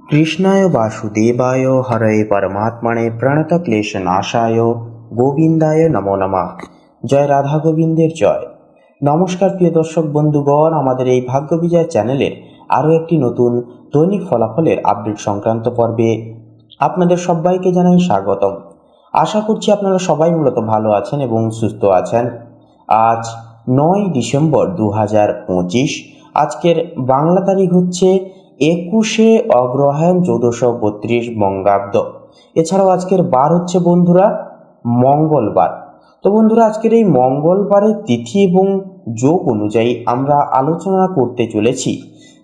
কৃষ্ণায় বাসুদেবায় হরয়ে পরমাত্মনে প্রণতক্লেশনাশায় গোবিন্দায় নমো নমঃ। জয় রাধা গোবিন্দের জয়। নমস্কার প্রিয় দর্শক বন্ধুগণ, আমাদের এই ভাগ্য বিজয় চ্যানেলের আরও একটি নতুন দৈনিক ফলাফলের আপডেট সংক্রান্ত পর্বে আপনাদের সবাইকে জানাই স্বাগতম। আশা করছি আপনারা সবাই মূলত ভালো আছেন এবং সুস্থ আছেন। আজ 9 ডিসেম্বর 2025। আজকের বাংলা তারিখ হচ্ছে 21শে অগ্রহায়ণ 1432 বঙ্গাব্দ। এছাড়াও আজকের বার হচ্ছে বন্ধুরা মঙ্গলবার। তো বন্ধুরা, আজকের এই মঙ্গলবারের তিথি এবং যোগ অনুযায়ী আমরা আলোচনা করতে চলেছি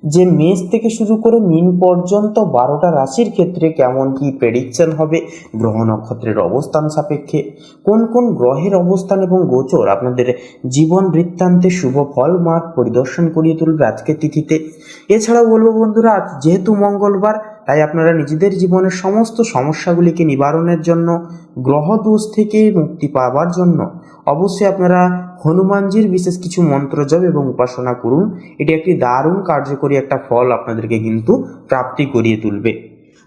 যে মেষ থেকে শুরু করে মীন পর্যন্ত 12টা রাশির ক্ষেত্রে কেমন কি প্রেডিকশন হবে গ্রহ নক্ষত্রের অবস্থান সাপেক্ষে, কোন কোন গ্রহের অবস্থান এবং গোচর আপনাদের জীবন বৃত্তান্তে শুভ ফল মার্গ পরিদর্শন করিয়ে তুলবে আজকের তিথিতে। এছাড়াও বলবো বন্ধুরা, আজ যেহেতু মঙ্গলবার, তাই আপনারা নিজেদের জীবনের সমস্ত সমস্যাগুলিকে নিবারণের জন্য, গ্রহ দোষ থেকে মুক্তি পাওয়ার জন্য অবশ্যই আপনারা হনুমানজির বিশেষ কিছু মন্ত্র জপ এবং উপাসনা করুন। এটি একটি দারুণ কার্যকরী একটা ফল আপনাদেরকে কিন্তু প্রাপ্তি করিয়ে তুলবে।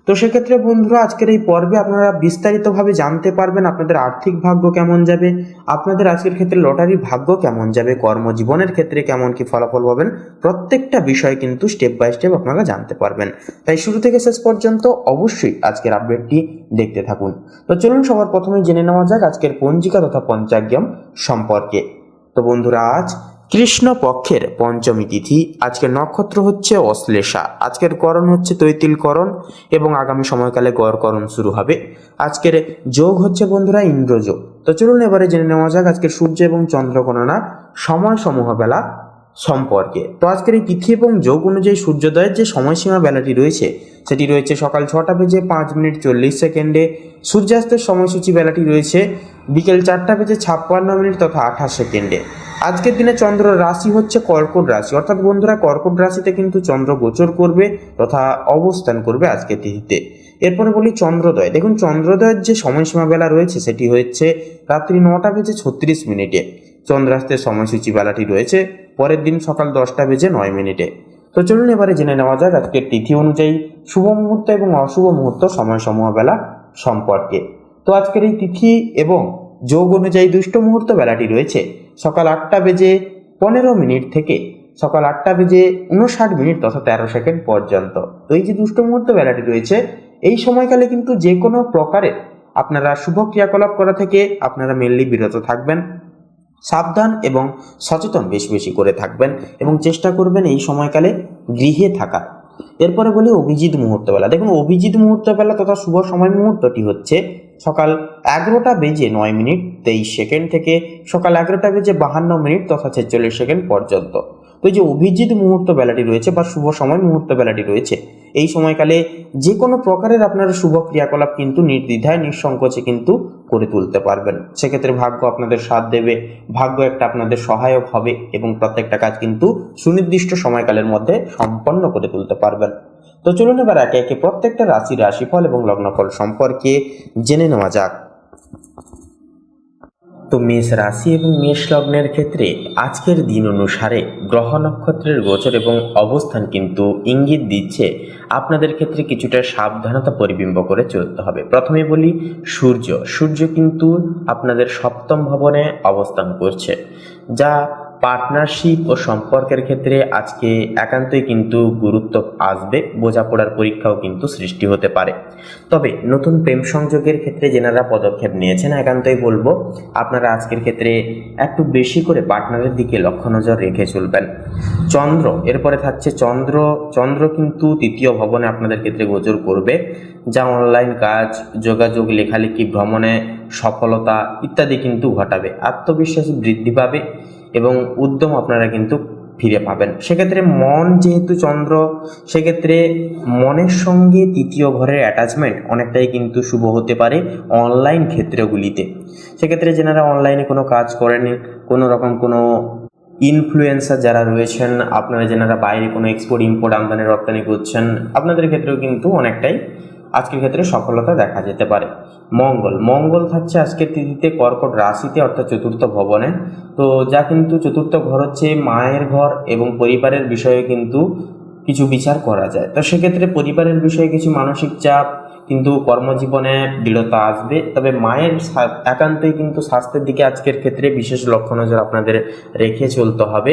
তো সেক্ষেত্রে বন্ধুরা, আজকের এই পর্বে আপনারা বিস্তারিতভাবে জানতে পারবেন আপনাদের আর্থিক ভাগ্য কেমন যাবে, আপনাদের আজকের ক্ষেত্রে লটারির ভাগ্য কেমন যাবে, কর্মজীবনের ক্ষেত্রে কেমন কি ফলাফল পাবেন, প্রত্যেকটা বিষয় কিন্তু স্টেপ বাই স্টেপ আপনারা জানতে পারবেন। তাই শুরু থেকে শেষ পর্যন্ত অবশ্যই আজকের আপডেটটি দেখতে থাকুন। তো চলুন সবার প্রথমে জেনে নেওয়া যাক আজকের পঞ্জিকা তথা পঞ্চাগ্রাম সম্পর্কে। তো বন্ধুরা, আজ কৃষ্ণ পক্ষের পঞ্চমী তিথি। আজকের নক্ষত্র হচ্ছে অশ্লেষা। আজকের করণ হচ্ছে তৈতিলকরণ এবং আগামী সময়কালে গড়করণ শুরু হবে। আজকের যোগ হচ্ছে বন্ধুরা ইন্দ্রযোগ। তো চলুন এবারে জেনে নেওয়া যাক আজকের সূর্য এবং চন্দ্র গণনা সময় সমূহ বেলা সম্পর্কে। তো আজকের এই তিথি এবং যোগ অনুযায়ী সূর্যোদয়ের যে সময়সীমা বেলাটি রয়েছে সেটি রয়েছে সকাল 6টা বেজে 5 মিনিট 40 সেকেন্ডে। সূর্যাস্তের সময়সূচি বেলাটি রয়েছে বিকেল 4টা বেজে 56 মিনিট তথা 28 সেকেন্ডে। আজকের দিনে চন্দ্র রাশি হচ্ছে কর্কট রাশি, অর্থাৎ বন্ধুরা কর্কট রাশিতে কিন্তু চন্দ্র গোচর করবে তথা অবস্থান করবে আজকের তিথিতে। এরপরে বলি চন্দ্রোদয়। দেখুন, চন্দ্রোদয়ের যে সময়সীমা বেলা রয়েছে সেটি হচ্ছে রাত্রি 9টা বেজে 36 মিনিটে। চন্দ্রাস্তের সময়সূচি বেলাটি রয়েছে পরের দিন সকাল 10টা বেজে 9 মিনিটে। তো চলুন এবারে জেনে নেওয়া যাক আজকের তিথি অনুযায়ী শুভ মুহূর্ত এবং অশুভ মুহূর্ত সময়সমূহ বেলা সম্পর্কে। তো আজকের এই তিথি এবং যোগ অনুযায়ী দুষ্ট মুহূর্ত বেলাটি রয়েছে সকাল 8টা বেজে 15 মিনিট থেকে সকাল 8টা বেজে 59 মিনিট তথা 13 সেকেন্ড পর্যন্ত। তো এই যে দুষ্ট মুহূর্ত বেলাটি রয়েছে, এই সময়কালে কিন্তু যে কোনো প্রকারে আপনারা শুভ ক্রিয়াকলাপ করা থেকে আপনারা মেনলি বিরত থাকবেন। সাবধান এবং সচেতন বেশি বেশি করে থাকবেন এবং চেষ্টা করবেন এই সময়কালে গৃহে থাকা। এরপরে বলি অভিজিৎ মুহূর্ত বেলা। দেখুন, অভিজিৎ মুহূর্ত বেলা তথা শুভ সময় মুহূর্তটি হচ্ছে সকাল 11টা বেজে 9 মিনিট 23 সেকেন্ড থেকে সকাল 11টা বেজে 52 মিনিট তথা 46 সেকেন্ড পর্যন্ত। তো এই যে অভিজিৎ মুহূর্ত বেলাটি রয়েছে বা শুভ সময় মুহূর্ত বেলাটি রয়েছে, এই সময়কালে যে কোনো প্রকারের আপনারা শুভ ক্রিয়াকলাপ কিন্তু নির্দ্বিধায় নিঃসংকোচে কিন্তু করে তুলতে পারবেন। সেক্ষেত্রে ভাগ্য আপনাদের সাথ দেবে, ভাগ্য একটা আপনাদের সহায়ক হবে এবং প্রত্যেকটা কাজ কিন্তু সুনির্দিষ্ট সময়কালের মধ্যে সম্পন্ন করে তুলতে পারবেন। তো চলুন এবার একে একে প্রত্যেকটা রাশির রাশিফল এবং লগ্নফল সম্পর্কে জেনে নেওয়া যাক। তো মেষ রাশি এবং মেষ লগ্নের ক্ষেত্রে আজকের দিন অনুসারে গ্রহ নক্ষত্রের গোচর এবং অবস্থান কিন্তু ইঙ্গিত দিচ্ছে আপনাদের ক্ষেত্রে কিছুটা সাবধানতা পরিবিম্ব করে চলতে হবে। প্রথমে বলি সূর্য কিন্তু আপনাদের সপ্তম ভবনে অবস্থান করছে, যা পার্টনারশিপ ও সম্পর্কের ক্ষেত্রে আজকে একান্তই কিন্তু গুরুত্ব আসবে। বোঝাপড়ার পরীক্ষাও কিন্তু সৃষ্টি হতে পারে। তবে নতুন প্রেম সংযোগের ক্ষেত্রে যেনারা পদক্ষেপ নিয়েছেন, একান্তই বলবো আপনারা আজকের ক্ষেত্রে একটু বেশি করে পার্টনারের দিকে লক্ষ্য নজর রেখে চলবেন। এরপরে থাকছে চন্দ্র কিন্তু তৃতীয় ভবনে আপনাদের ক্ষেত্রে গোচর করবে, যা অনলাইন কাজ, যোগাযোগ, লেখালেখি, ভ্রমণে সফলতা ইত্যাদি কিন্তু ঘটাবে। আত্মবিশ্বাস বৃদ্ধি পাবে এবং উদ্যম আপনারা কিন্তু ফিরে পাবেন। সেক্ষেত্রে মন যেহেতু চন্দ্র, সেক্ষেত্রে মনের সঙ্গে তৃতীয় ঘরের অ্যাটাচমেন্ট অনেকটাই কিন্তু শুভ হতে পারে অনলাইন ক্ষেত্রগুলিতে। সেক্ষেত্রে যেনারা অনলাইনে কোনো কাজ করেন, কোনো রকম কোনো ইনফ্লুয়েন্সার যারা রয়েছেন, আপনারা যেনারা বাইরে কোনো এক্সপোর্ট ইম্পোর্ট আমদানি রপ্তানি করছেন, আপনাদের ক্ষেত্রেও কিন্তু অনেকটাই আজকের ক্ষেত্রে সফলতা দেখা যেতে পারে। মঙ্গল থাকছে আজকের তিথিতে কর্কট রাশিতে অর্থাৎ চতুর্থ ভবনে। তো যা কিন্তু চতুর্থ ঘর হচ্ছে মায়ের ঘর এবং পরিবারের বিষয়ে কিন্তু কিছু বিচার করা যায়। তো সেক্ষেত্রে পরিবারের বিষয়ে কিছু মানসিক চাপ, কিন্তু কর্মজীবনে দৃঢ়তা আসবে। তবে মায়ের একান্তই কিন্তু স্বাস্থ্যের দিকে আজকের ক্ষেত্রে বিশেষ লক্ষ্য নজর আপনাদের রেখে চলতে হবে।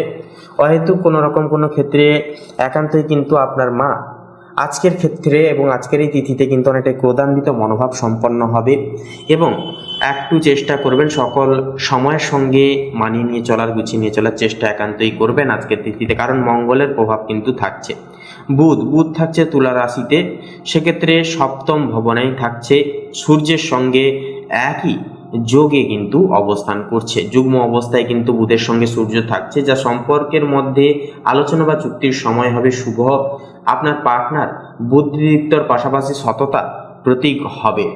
অহেতুক কোনো রকম কোনো ক্ষেত্রে একান্তই কিন্তু আপনার মা আজকের ক্ষেত্রে এবং আজকের এই তিথিতে কিন্তু অনেকটাই ক্রোধান্বিত মনোভাব সম্পন্ন হবে, এবং একটু চেষ্টা করবেন সকল সময়ের সঙ্গে মানিয়ে নিয়ে চলার, গুছিয়ে নিয়ে চলার চেষ্টা একান্তই করবেন আজকের তিথিতে, কারণ মঙ্গলের প্রভাব কিন্তু থাকছে। বুধ থাকছে তুলা রাশিতে, সেক্ষেত্রে সপ্তম ভবনেই থাকছে, সূর্যের সঙ্গে একই যোগে কিন্তু অবস্থান করছে। যুগ্ম অবস্থায় কিন্তু বুধের সঙ্গে সূর্য থাকছে, যা সম্পর্কের মধ্যে আলোচনা বা চুক্তির সময় হবে শুভ। আপনার পার্টনার বুদ্ধিদীপ্তর পাশাপাশি সততা প্রতীক হবে,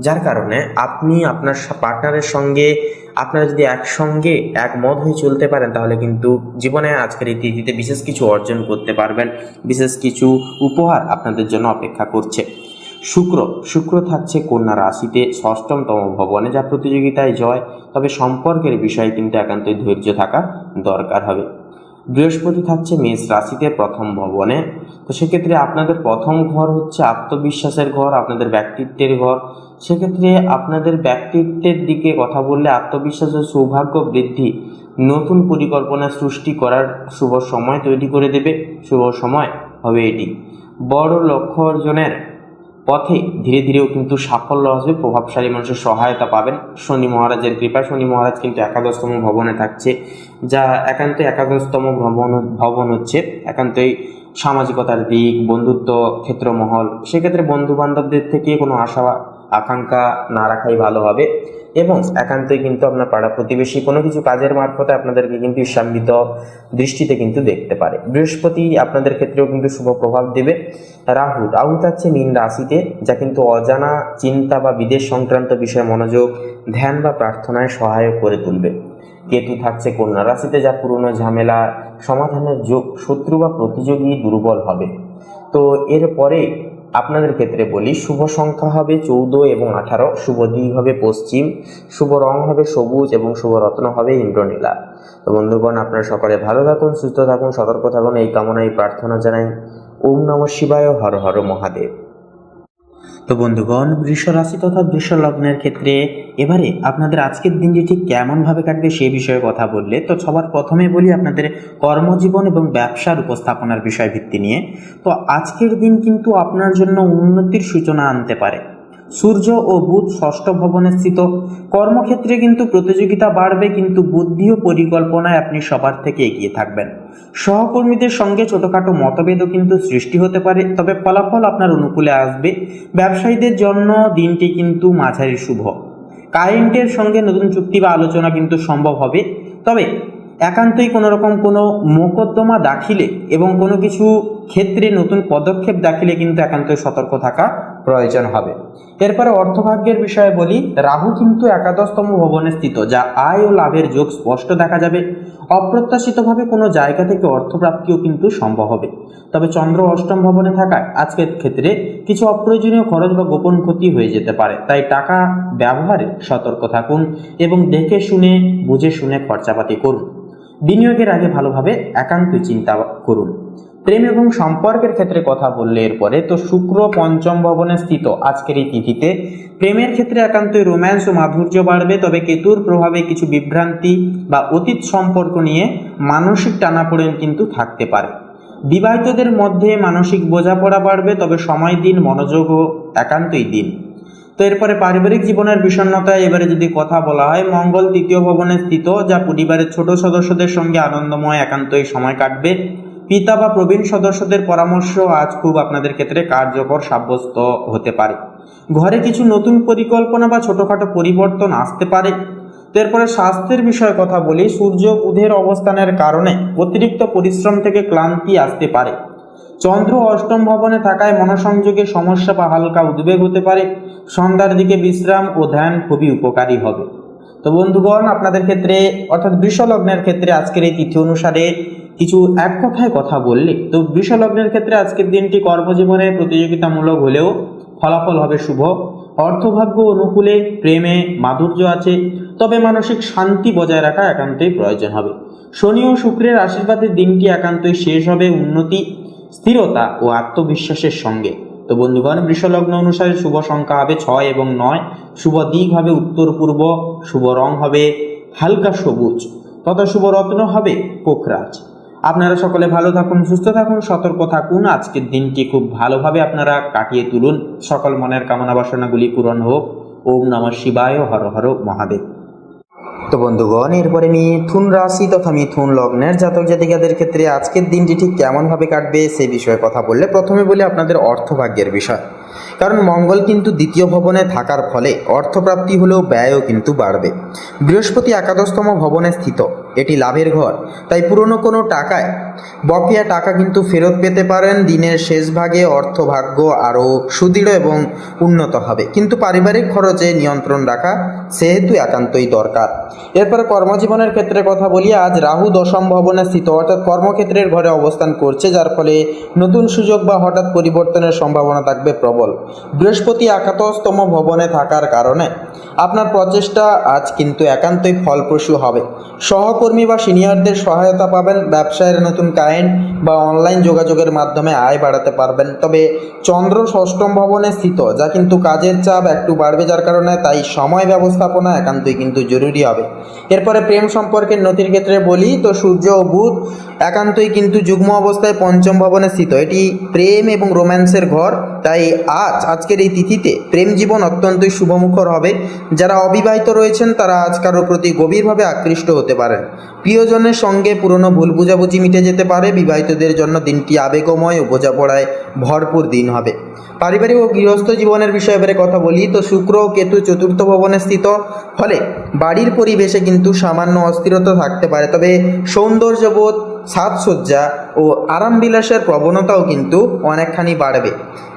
যার কারণে আপনি আপনার পার্টনারের সঙ্গে আপনারা যদি একসঙ্গে একমত হয়ে চলতে পারেন, তাহলে কিন্তু জীবনে আজকের এই তিথিতে বিশেষ কিছু অর্জন করতে পারবেন, বিশেষ কিছু উপহার আপনাদের জন্য অপেক্ষা করছে। শুক্র থাকছে কন্যা রাশিতে ষষ্ঠমতম ভবনে, যা প্রতিযোগিতায় জয়, তবে সম্পর্কের বিষয়ে কিন্তু একান্তই ধৈর্য থাকা দরকার হবে। বৃহস্পতি থাকছে মেষ রাশিতে প্রথম ভবনে, তো সেক্ষেত্রে আপনাদের প্রথম ঘর হচ্ছে আত্মবিশ্বাসের ঘর, আপনাদের ব্যক্তিত্বের ঘর। সেক্ষেত্রে আপনাদের ব্যক্তিত্বের দিকে কথা বললে আত্মবিশ্বাস ও সৌভাগ্য বৃদ্ধি, নতুন পরিকল্পনা সৃষ্টি করার শুভ সময় তৈরি করে দেবে। শুভ সময় হবে এটি। বড় লক্ষ্য অর্জনের পথে ধীরে ধীরেও কিন্তু সাফল্য আসবে, প্রভাবশালী মানুষের সহায়তা পাবেন। শনি মহারাজের কৃপা, শনি মহারাজ কিন্তু একাদশতম ভবনে থাকছে, যা একান্তই একাদশতম ভবন হচ্ছে একান্তই সামাজিকতার দিক, বন্ধুত্ব ক্ষেত্রমহল। সেক্ষেত্রে বন্ধু বান্ধবদের থেকে কোনো আশা আকাঙ্ক্ষা না রাখাই ভালো হবে, এবং একান্তই কিন্তু আপনার পাড়া প্রতিবেশী কোনো কিছু কাজের মারফতে আপনাদেরকে কিন্তু ঈর্ষান্বিত দৃষ্টিতে কিন্তু দেখতে পারে। বৃহস্পতি আপনাদের ক্ষেত্রেও কিন্তু শুভ প্রভাব দেবে। রাহু থাকছে মীন রাশিতে, যা কিন্তু অজানা চিন্তা বা বিদেশ সংক্রান্ত বিষয়ে মনোযোগ, ধ্যান বা প্রার্থনায় সহায়ক করে তুলবে। কেতু থাকছে কন্যা রাশিতে, যা পুরনো ঝামেলা সমাধানের যোগ, শত্রু বা প্রতিযোগী দুর্বল হবে। তো এরপরে আপনাদের ক্ষেত্রে বলি, শুভ সংখ্যা হবে 14 এবং 18, শুভ দিক হবে পশ্চিম, শুভ রং হবে সবুজ এবং শুভ রত্ন হবে ইন্দ্রনীলা। তো বন্ধুগণ, আপনারা সকলে ভালো থাকুন, সুস্থ থাকুন, সতর্ক থাকুন, এই কামনাই প্রার্থনা জানাই। ওম নমঃ শিবায়, হর হর মহাদেব। তো বন্ধুগণ, বৃষ রাশি তথা বৃষ লগ্নের ক্ষেত্রে এবারে আপনাদের আজকের দিনটি ঠিক কেমনভাবে কাটবে সে বিষয়ে কথা বললে, তো সবার প্রথমে বলি আপনাদের কর্মজীবন এবং ব্যবসার উপস্থাপনার বিষয় ভিত্তি নিয়ে। তো আজকের দিন কিন্তু আপনার জন্য উন্নতির সূচনা আনতে পারে। সূর্য ও বুধ ষষ্ঠ ভবনে স্থিত, কর্মক্ষেত্রে কিন্তু প্রতিযোগিতা বাড়বে, কিন্তু বুদ্ধি ও পরিকল্পনায় আপনি সবার থেকে এগিয়ে থাকবেন। সহকর্মীদের সঙ্গে ছোটখাটো মতভেদও কিন্তু সৃষ্টি হতে পারে, তবে ফলাফল আপনার অনুকূলে আসবে। ব্যবসায়ীদের জন্য দিনটি কিন্তু মাঝারি শুভ। ক্লায়েন্টের সঙ্গে নতুন চুক্তি বা আলোচনা কিন্তু সম্ভব হবে, তবে একান্তই কোনো রকম কোনো মোকদ্দমা দাখিলে এবং কোনো কিছু ক্ষেত্রে নতুন পদক্ষেপ দাখিলে কিন্তু একান্তই সতর্ক থাকা প্রয়োজন হবে। এরপরে অর্থভাগ্যের বিষয়ে বলি, রাহু কিন্তু একাদশতম ভবনে স্থিত, যা আয় ও লাভের যোগ স্পষ্ট দেখা যাবে। অপ্রত্যাশিতভাবে কোনো জায়গা থেকে অর্থপ্রাপ্তিও কিন্তু সম্ভব হবে, তবে চন্দ্র অষ্টম ভবনে থাকায় আজকের ক্ষেত্রে কিছু অপ্রয়োজনীয় খরচ বা গোপন ক্ষতি হয়ে যেতে পারে, তাই টাকা ব্যবহারে সতর্ক থাকুন এবং দেখে শুনে বুঝে শুনে খরচাপাতি করুন। বিনিয়োগের আগে ভালোভাবে একান্তই চিন্তা করুন। প্রেম এবং সম্পর্কের ক্ষেত্রে কথা বললে এরপরে, তো শুক্র পঞ্চম ভবনে স্থিত আজকের এই তিথিতে প্রেমের ক্ষেত্রে একান্তই রোম্যান্স ও মাধুর্য বাড়বে, তবে কেতুর প্রভাবে কিছু বিভ্রান্তি বা অতীত সম্পর্ক নিয়ে মানসিক টানাপোড়েন কিন্তু থাকতে পারে। বিবাহিতদের মধ্যে মানসিক বোঝাপড়া বাড়বে, তবে সময় দিন, মনোযোগও একান্তই দিন। তো এরপরে পারিবারিক জীবনের বিষণ্ণতায় এবারে যদি কথা বলা হয়, মঙ্গল তৃতীয় ভবনে স্থিত, যা পরিবারের ছোট সদস্যদের সঙ্গে আনন্দময় একান্তই সময় কাটবে। পিতা বা প্রবীণ সদস্যদের পরামর্শ আজ খুব আপনাদের ক্ষেত্রে কার্যকর সাব্যস্ত হতে পারে। ঘরে কিছু নতুন পরিকল্পনা বা ছোটখাটো পরিবর্তন আসতে পারে। তো এরপরে স্বাস্থ্যের বিষয়ে কথা বলি, সূর্য বুধের অবস্থানের কারণে অতিরিক্ত পরিশ্রম থেকে ক্লান্তি আসতে পারে। চন্দ্র অষ্টম ভবনে থাকায় মনসংযোগে সমস্যা বা হালকা উদ্বেগ হতে পারে। সন্ধ্যার দিকে বিশ্রাম ও ধ্যান খুবই উপকারী হবে। তো বন্ধুগণ, আপনাদের ক্ষেত্রে অর্থাৎ বৃষ লগ্নের ক্ষেত্রে আজকের এই তিথি অনুসারে কিছু এক কথায় কথা বললে, তো বৃষ লগ্নের ক্ষেত্রে আজকের দিনটি কর্মজীবনে প্রতিযোগিতামূলক হলেও ফলাফল হবে শুভ। অর্থভাগ্য অনুকূলে, প্রেমে মাধুর্য আছে, তবে মানসিক শান্তি বজায় রাখা একান্তই প্রয়োজন হবে। শনি ও শুক্রের আশীর্বাদে দিনটি একান্তই শেষ হবে উন্নতি। স্থিরতা ও আত্মবিশ্বাসের সঙ্গে। তো বন্ধুগণ, বৃষলগ্ন অনুসারে শুভ সংখ্যা হবে 6 এবং 9, শুভ দিক হবে উত্তর পূর্ব, শুভ রং হবে হালকা সবুজ তথা শুভ রত্ন হবে পোখরাজ। আপনারা সকলে ভালো থাকুন, সুস্থ থাকুন, সতর্ক থাকুন। আজকের দিনটি খুব ভালোভাবে আপনারা কাটিয়ে তুলুন। সকল মনের কামনা বাসনাগুলি পূরণ হোক। ওম নমঃ শিবায়, হর হর মহাদেব। তো বন্ধুগণ, এরপরে মিথুন রাশি তথা মিথুন লগ্নের জাতক জাতিকাদের ক্ষেত্রে আজকের দিনটি ঠিক কেমনভাবে কাটবে সেই বিষয়ে কথা বললে প্রথমে বলি আপনাদের অর্থভাগ্যের বিষয়। কারণ মঙ্গল কিন্তু দ্বিতীয় ভবনে থাকার ফলে অর্থপ্রাপ্তি হলেও ব্যয়ও কিন্তু বাড়বে। বৃহস্পতি একাদশতম ভবনে স্থিত, এটি লাভের ঘর, তাই পুরনো কোনো টাকায় বকেয়া টাকা কিন্তু ফেরত পেতে পারেন। দিনের শেষ ভাগে অর্থভাগ্য আরও সুদৃঢ় এবং উন্নত হবে, কিন্তু পারিবারিক খরচে নিয়ন্ত্রণ রাখা সেহেতু একান্তই দরকার। এরপরে কর্মজীবনের ক্ষেত্রে কথা বলি। আজ রাহু দশম ভবনে স্থিত, অর্থাৎ কর্মক্ষেত্রের ঘরে অবস্থান করছে, যার ফলে নতুন সুযোগ বা হঠাৎ পরিবর্তনের সম্ভাবনা থাকবে প্রবল। বৃহস্পতি একাদশতম ভবনে থাকার কারণে আপনার প্রচেষ্টা আজ কিন্তু একান্তই ফলপ্রসূ হবে। সহকর্মী বা সিনিয়রদের সহায়তা পাবেন। ব্যবসায়ের নতুন ক্লায়েন্ট বা অনলাইন যোগাযোগের মাধ্যমে আয় বাড়াতে পারবেন। তবে চন্দ্র ষষ্ঠম ভবনে স্থিত, যা কিন্তু কাজের চাপ একটু বাড়বে, যার কারণে তাই সময় ব্যবস্থাপনা একান্তই কিন্তু জরুরি হবে। এরপরে প্রেম সম্পর্কের নথির ক্ষেত্রে বলি তো সূর্য ও বুধ একান্তই কিন্তু যুগ্ম অবস্থায় পঞ্চম ভবনে স্থিত, এটি প্রেম এবং রোম্যান্সের ঘর। তাই আজকের এই তিথিতে প্রেম জীবন অত্যন্তই শুভমুখর হবে। যারা অবিবাহিত রয়েছেন তারা আজ কারোর প্রতি গভীরভাবে আকৃষ্ট হতে পারেন। প্রিয়জনের সঙ্গে পুরনো ভুল বুঝাবুঝি মিটে যেতে পারে। বিবাহিতদের জন্য দিনটি আবেগময় ও বোঝাপড়ায় ভরপুর দিন হবে। পারিবারিক ও গৃহস্থ জীবনের বিষয়ে এবারে কথা বলি তো শুক্র ও কেতু চতুর্থ ভবনে স্থিত, ফলে বাড়ির পরিবেশে কিন্তু সামান্য অস্থিরতা থাকতে পারে। তবে সৌন্দর্যবোধ, সাজসজ্জা ও আরামবিলাসের প্রবণতাও কিন্তু অনেকখানি বাড়বে।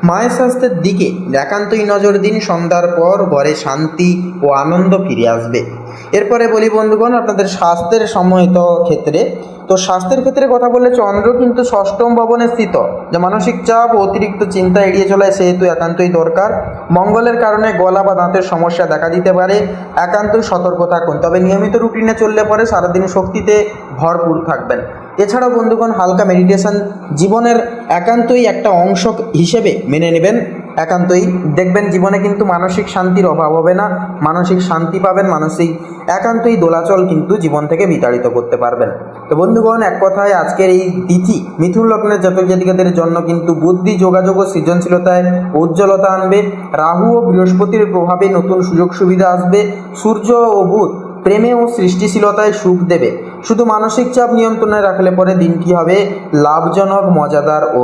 মায়ের স্বাস্থ্যের দিকে একান্তই নজর দিন। সন্ধ্যার পর ঘরে শান্তি ও আনন্দ ফিরে আসবে। এরপরে বলি বন্ধুগণ আপনাদের স্বাস্থ্যের সম্মত ক্ষেত্রে। তো স্বাস্থ্যের ক্ষেত্রে কথা বললে চন্দ্র কিন্তু ষষ্ঠম ভবনে স্থিত, যা মানসিক চাপ ও অতিরিক্ত চিন্তা এড়িয়ে চলে সেহেতু একান্তই দরকার। মঙ্গলের কারণে গলা বা দাঁতের সমস্যা দেখা দিতে পারে, একান্তই সতর্ক থাকুন। তবে নিয়মিত রুটিনে চললে পরে সারাদিন শক্তিতে ভরপুর থাকবেন। এছাড়াও বন্ধুগণ হালকা মেডিটেশন জীবনের একান্তই একটা অংশ হিসেবে মেনে নেবেন। একান্তই দেখবেন জীবনে কিন্তু মানসিক শান্তির অভাব হবে না, মানসিক শান্তি পাবেন, মানসিক একান্তই দোলাচল কিন্তু জীবন থেকে বিতাড়িত করতে পারবেন। তো বন্ধুগণ, এক কথায় আজকের এই তিথি মিথুন লগ্নের জাতক জাতিকাদের জন্য কিন্তু বুদ্ধি, যোগাযোগ ও সৃজনশীলতায় উজ্জ্বলতা আনবে। রাহু ও বৃহস্পতির প্রভাবে নতুন সুযোগ সুবিধা আসবে। সূর্য ও বুধ প্রেমে ও সৃষ্টিশীলতায় সুখ দেবে। শুধু মানসিক চাপ নিয়ন্ত্রণে রাখলে পরে দিনটি হবে লাভজনক, মজাদার ও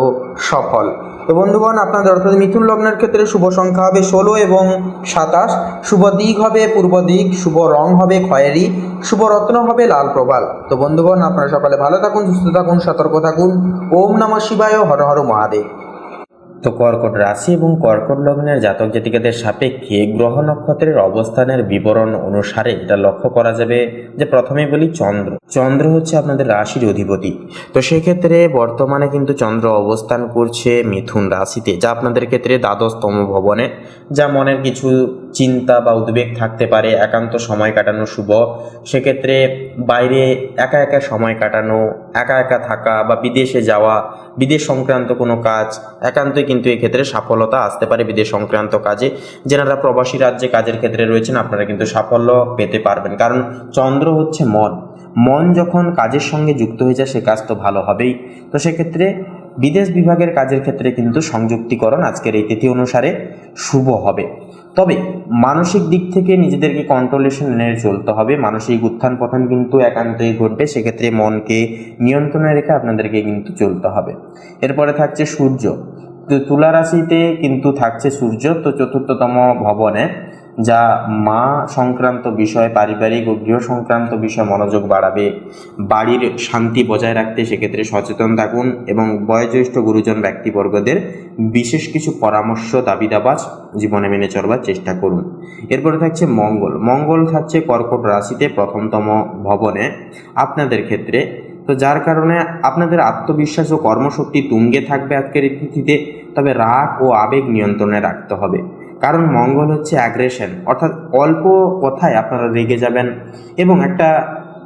সফল। তো বন্ধুগণ, আপনাদের অর্থাৎ মিথুন লগ্নের ক্ষেত্রে শুভ সংখ্যা হবে 16 এবং 27, শুভ দিক হবে পূর্ব দিক, শুভ রং হবে খয়েরি, শুভ রত্ন হবে লাল প্রবাল। তো বন্ধুগণ, আপনারা সকালে ভালো থাকুন, সুস্থ থাকুন, সতর্ক থাকুন। ওম নমঃ শিবায়, হর হর মহাদেব। তো কর্কট রাশি এবং কর্কট লগ্নের জাতক জাতিকাদের সাপেক্ষে গ্রহ নক্ষত্রের অবস্থানের বিবরণ অনুসারে এটা লক্ষ্য করা যাবে যে প্রথমে বলি চন্দ্র হচ্ছে আপনাদের রাশির অধিপতি। তো সেক্ষেত্রে বর্তমানে কিন্তু চন্দ্র অবস্থান করছে মিথুন রাশিতে, যা আপনাদের ক্ষেত্রে দ্বাদশতম ভবনে, যা মনের কিছু চিন্তা বা উদ্বেগ থাকতে পারে। একান্ত সময় কাটানো শুভ। সেক্ষেত্রে বাইরে একা একা সময় কাটানো, একা একা থাকা বা বিদেশে যাওয়া, বিদেশ সংক্রান্ত কোনো কাজ একান্তই কিন্তু এক্ষেত্রে সফলতা আসতে পারে। বিদেশ সংক্রান্ত কাজে যারা প্রবাসী রাজ্যে কাজের ক্ষেত্রে রয়েছেন আপনারা কিন্তু সাফল্য পেতে পারবেন। কারণ চন্দ্র হচ্ছে মন যখন কাজের সঙ্গে যুক্ত হয়ে যায় সে কাজ তো ভালো হবেই। তো সেক্ষেত্রে বিদেশ বিভাগের কাজের ক্ষেত্রে কিন্তু সংযুক্তিকরণ আজকের এই তিথি অনুসারে শুভ হবে। তবে মানসিক দিক থেকে নিজেদেরকে কন্ট্রোলেশন এনে চলতে হবে। মানসিক উত্থান পতন কিন্তু একান্তই ঘটবে, সেক্ষেত্রে মনকে নিয়ন্ত্রণে রেখে আপনাদেরকে কিন্তু চলতে হবে। এরপরে থাকছে সূর্য। তো তুলা রাশিতে কিন্তু থাকছে সূর্য, তো চতুর্থতম ভবনে, যা মা সংক্রান্ত বিষয়, পারিবারিক ও গৃহ সংক্রান্ত বিষয় মনোযোগ বাড়াবে। বাড়ির শান্তি বজায় রাখতে সেক্ষেত্রে সচেতন থাকুন এবং বয়োজ্যেষ্ঠ গুরুজন ব্যক্তিবর্গদের বিশেষ কিছু পরামর্শ, দাবি দাবা জীবনে মেনে চলবার চেষ্টা করুন। এরপরে থাকছে মঙ্গল থাকছে কর্কট রাশিতে প্রথমতম ভবনে আপনাদের ক্ষেত্রে, তো যার কারণে আপনাদের আত্মবিশ্বাস ও কর্মশক্তি তুঙ্গে থাকবে আজকের এই তিথিতে। তবে রাগ ও আবেগ নিয়ন্ত্রণে রাখতে হবে, কারণ মঙ্গল হচ্ছে অ্যাগ্রেশন, অর্থাৎ অল্প কথায় আপনারা রেগে যাবেন এবং একটা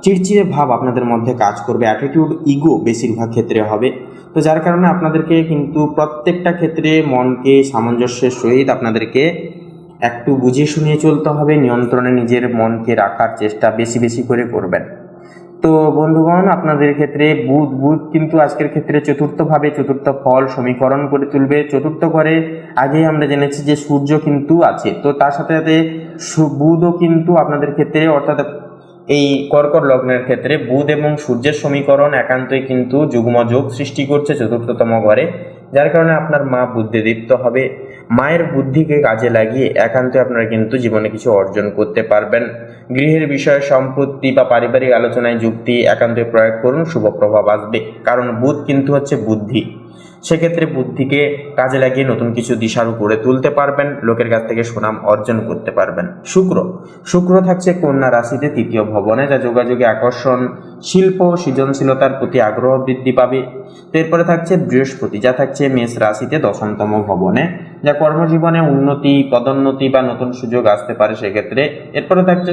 চিড়চিড়ে ভাব আপনাদের মধ্যে কাজ করবে, অ্যাটিটিউড ইগো বেশিরভাগ ক্ষেত্রে হবে। তো যার কারণে আপনাদেরকে কিন্তু প্রত্যেকটা ক্ষেত্রে মনকে সামঞ্জস্যের সহিত আপনাদেরকে একটু বুঝিয়ে শুনিয়ে চলতে হবে, নিয়ন্ত্রণে নিজের মনকে রাখার চেষ্টা বেশি বেশি করে করবেন। তো বন্ধুগণ, আপনাদের ক্ষেত্রে বুধ কিন্তু আজকের ক্ষেত্রে চতুর্থ ফল সমীকরণ করে তুলবে। চতুর্থ ঘরে আগেই আমরা জেনেছি যে সূর্য কিন্তু আছে, তো তার সাথে সাথে বুধও কিন্তু আপনাদের ক্ষেত্রে, অর্থাৎ এই কর্কট লগ্নের ক্ষেত্রে বুধ এবং সূর্যের সমীকরণ একান্তই কিন্তু যুগ্ম যোগ সৃষ্টি করছে চতুর্থতম ঘরে, যার কারণে আপনার মা বুদ্ধিদীপ্ত হবে। মায়ের বুদ্ধিকে কাজে লাগিয়ে একান্তই আপনারা কিন্তু জীবনে কিছু অর্জন করতে পারবেন। গৃহের বিষয়ে সম্পত্তি বা পারিবারিক আলোচনায় যুক্তি একান্তই প্রয়োগ করুন, শুভ প্রভাব আসবে। কারণ বুধ কিন্তু হচ্ছে বুদ্ধি, সেক্ষেত্রে বুদ্ধিকে কাজে লাগিয়ে নতুন কিছু দিশারু করে তুলতে পারবেন, লোকের কাছ থেকে সুনাম অর্জন করতে পারবেন। শুক্র থাকছে কন্যা রাশিতে তৃতীয় ভবনে, যা যোগাযোগে আকর্ষণ, শিল্প সৃজনশীলতার প্রতি আগ্রহ বৃদ্ধি পাবে। এরপরে থাকছে বৃহস্পতি, যা থাকছে মেষ রাশিতে দশমতম ভবনে, যা কর্মজীবনে উন্নতি, পদোন্নতি বা নতুন সুযোগ আসতে পারে সেক্ষেত্রে। এরপরে থাকছে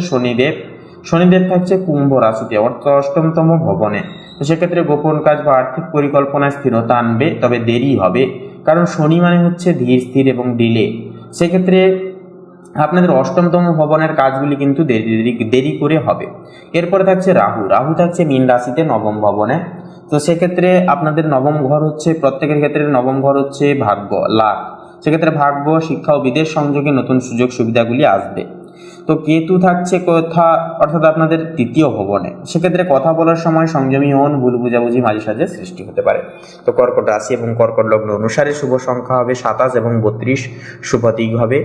শনিদেব থাকছে কুম্ভ রাশিতে অষ্টমতম ভবনে, তো সেক্ষেত্রে গোপন কাজ বা আর্থিক পরিকল্পনায় স্থিরতা আনবে, তবে দেরি হবে, কারণ শনি মানে হচ্ছে ধীর স্থির এবং ডিলে। সেক্ষেত্রে আপনাদের অষ্টমতম ভবনের কাজগুলি কিন্তু দেরি করে হবে। এরপরে থাকছে রাহু থাকছে মীন রাশিতে নবম ভবনে, তো সেক্ষেত্রে আপনাদের নবম ঘর হচ্ছে, প্রত্যেকের ক্ষেত্রে নবম ঘর হচ্ছে ভাগ্য, লাভ। সেক্ষেত্রে ভাগ্য, শিক্ষা ও বিদেশ সংযোগে নতুন সুযোগ সুবিধাগুলি আসবে। তো কেতু থাকছে অর্থাৎ আপনাদের তৃতীয় ভবনে, সেক্ষেত্রে কথা বলার সময় সংযমী হন, ভুল বুঝাবুঝি মাঝে সাঝে সৃষ্টি হতে পারে। তো কর্কট রাশি এবং কর্কট লগ্ন অনুসারে শুভ সংখ্যা হবে 27 এবং 32, শুভ দিক হবে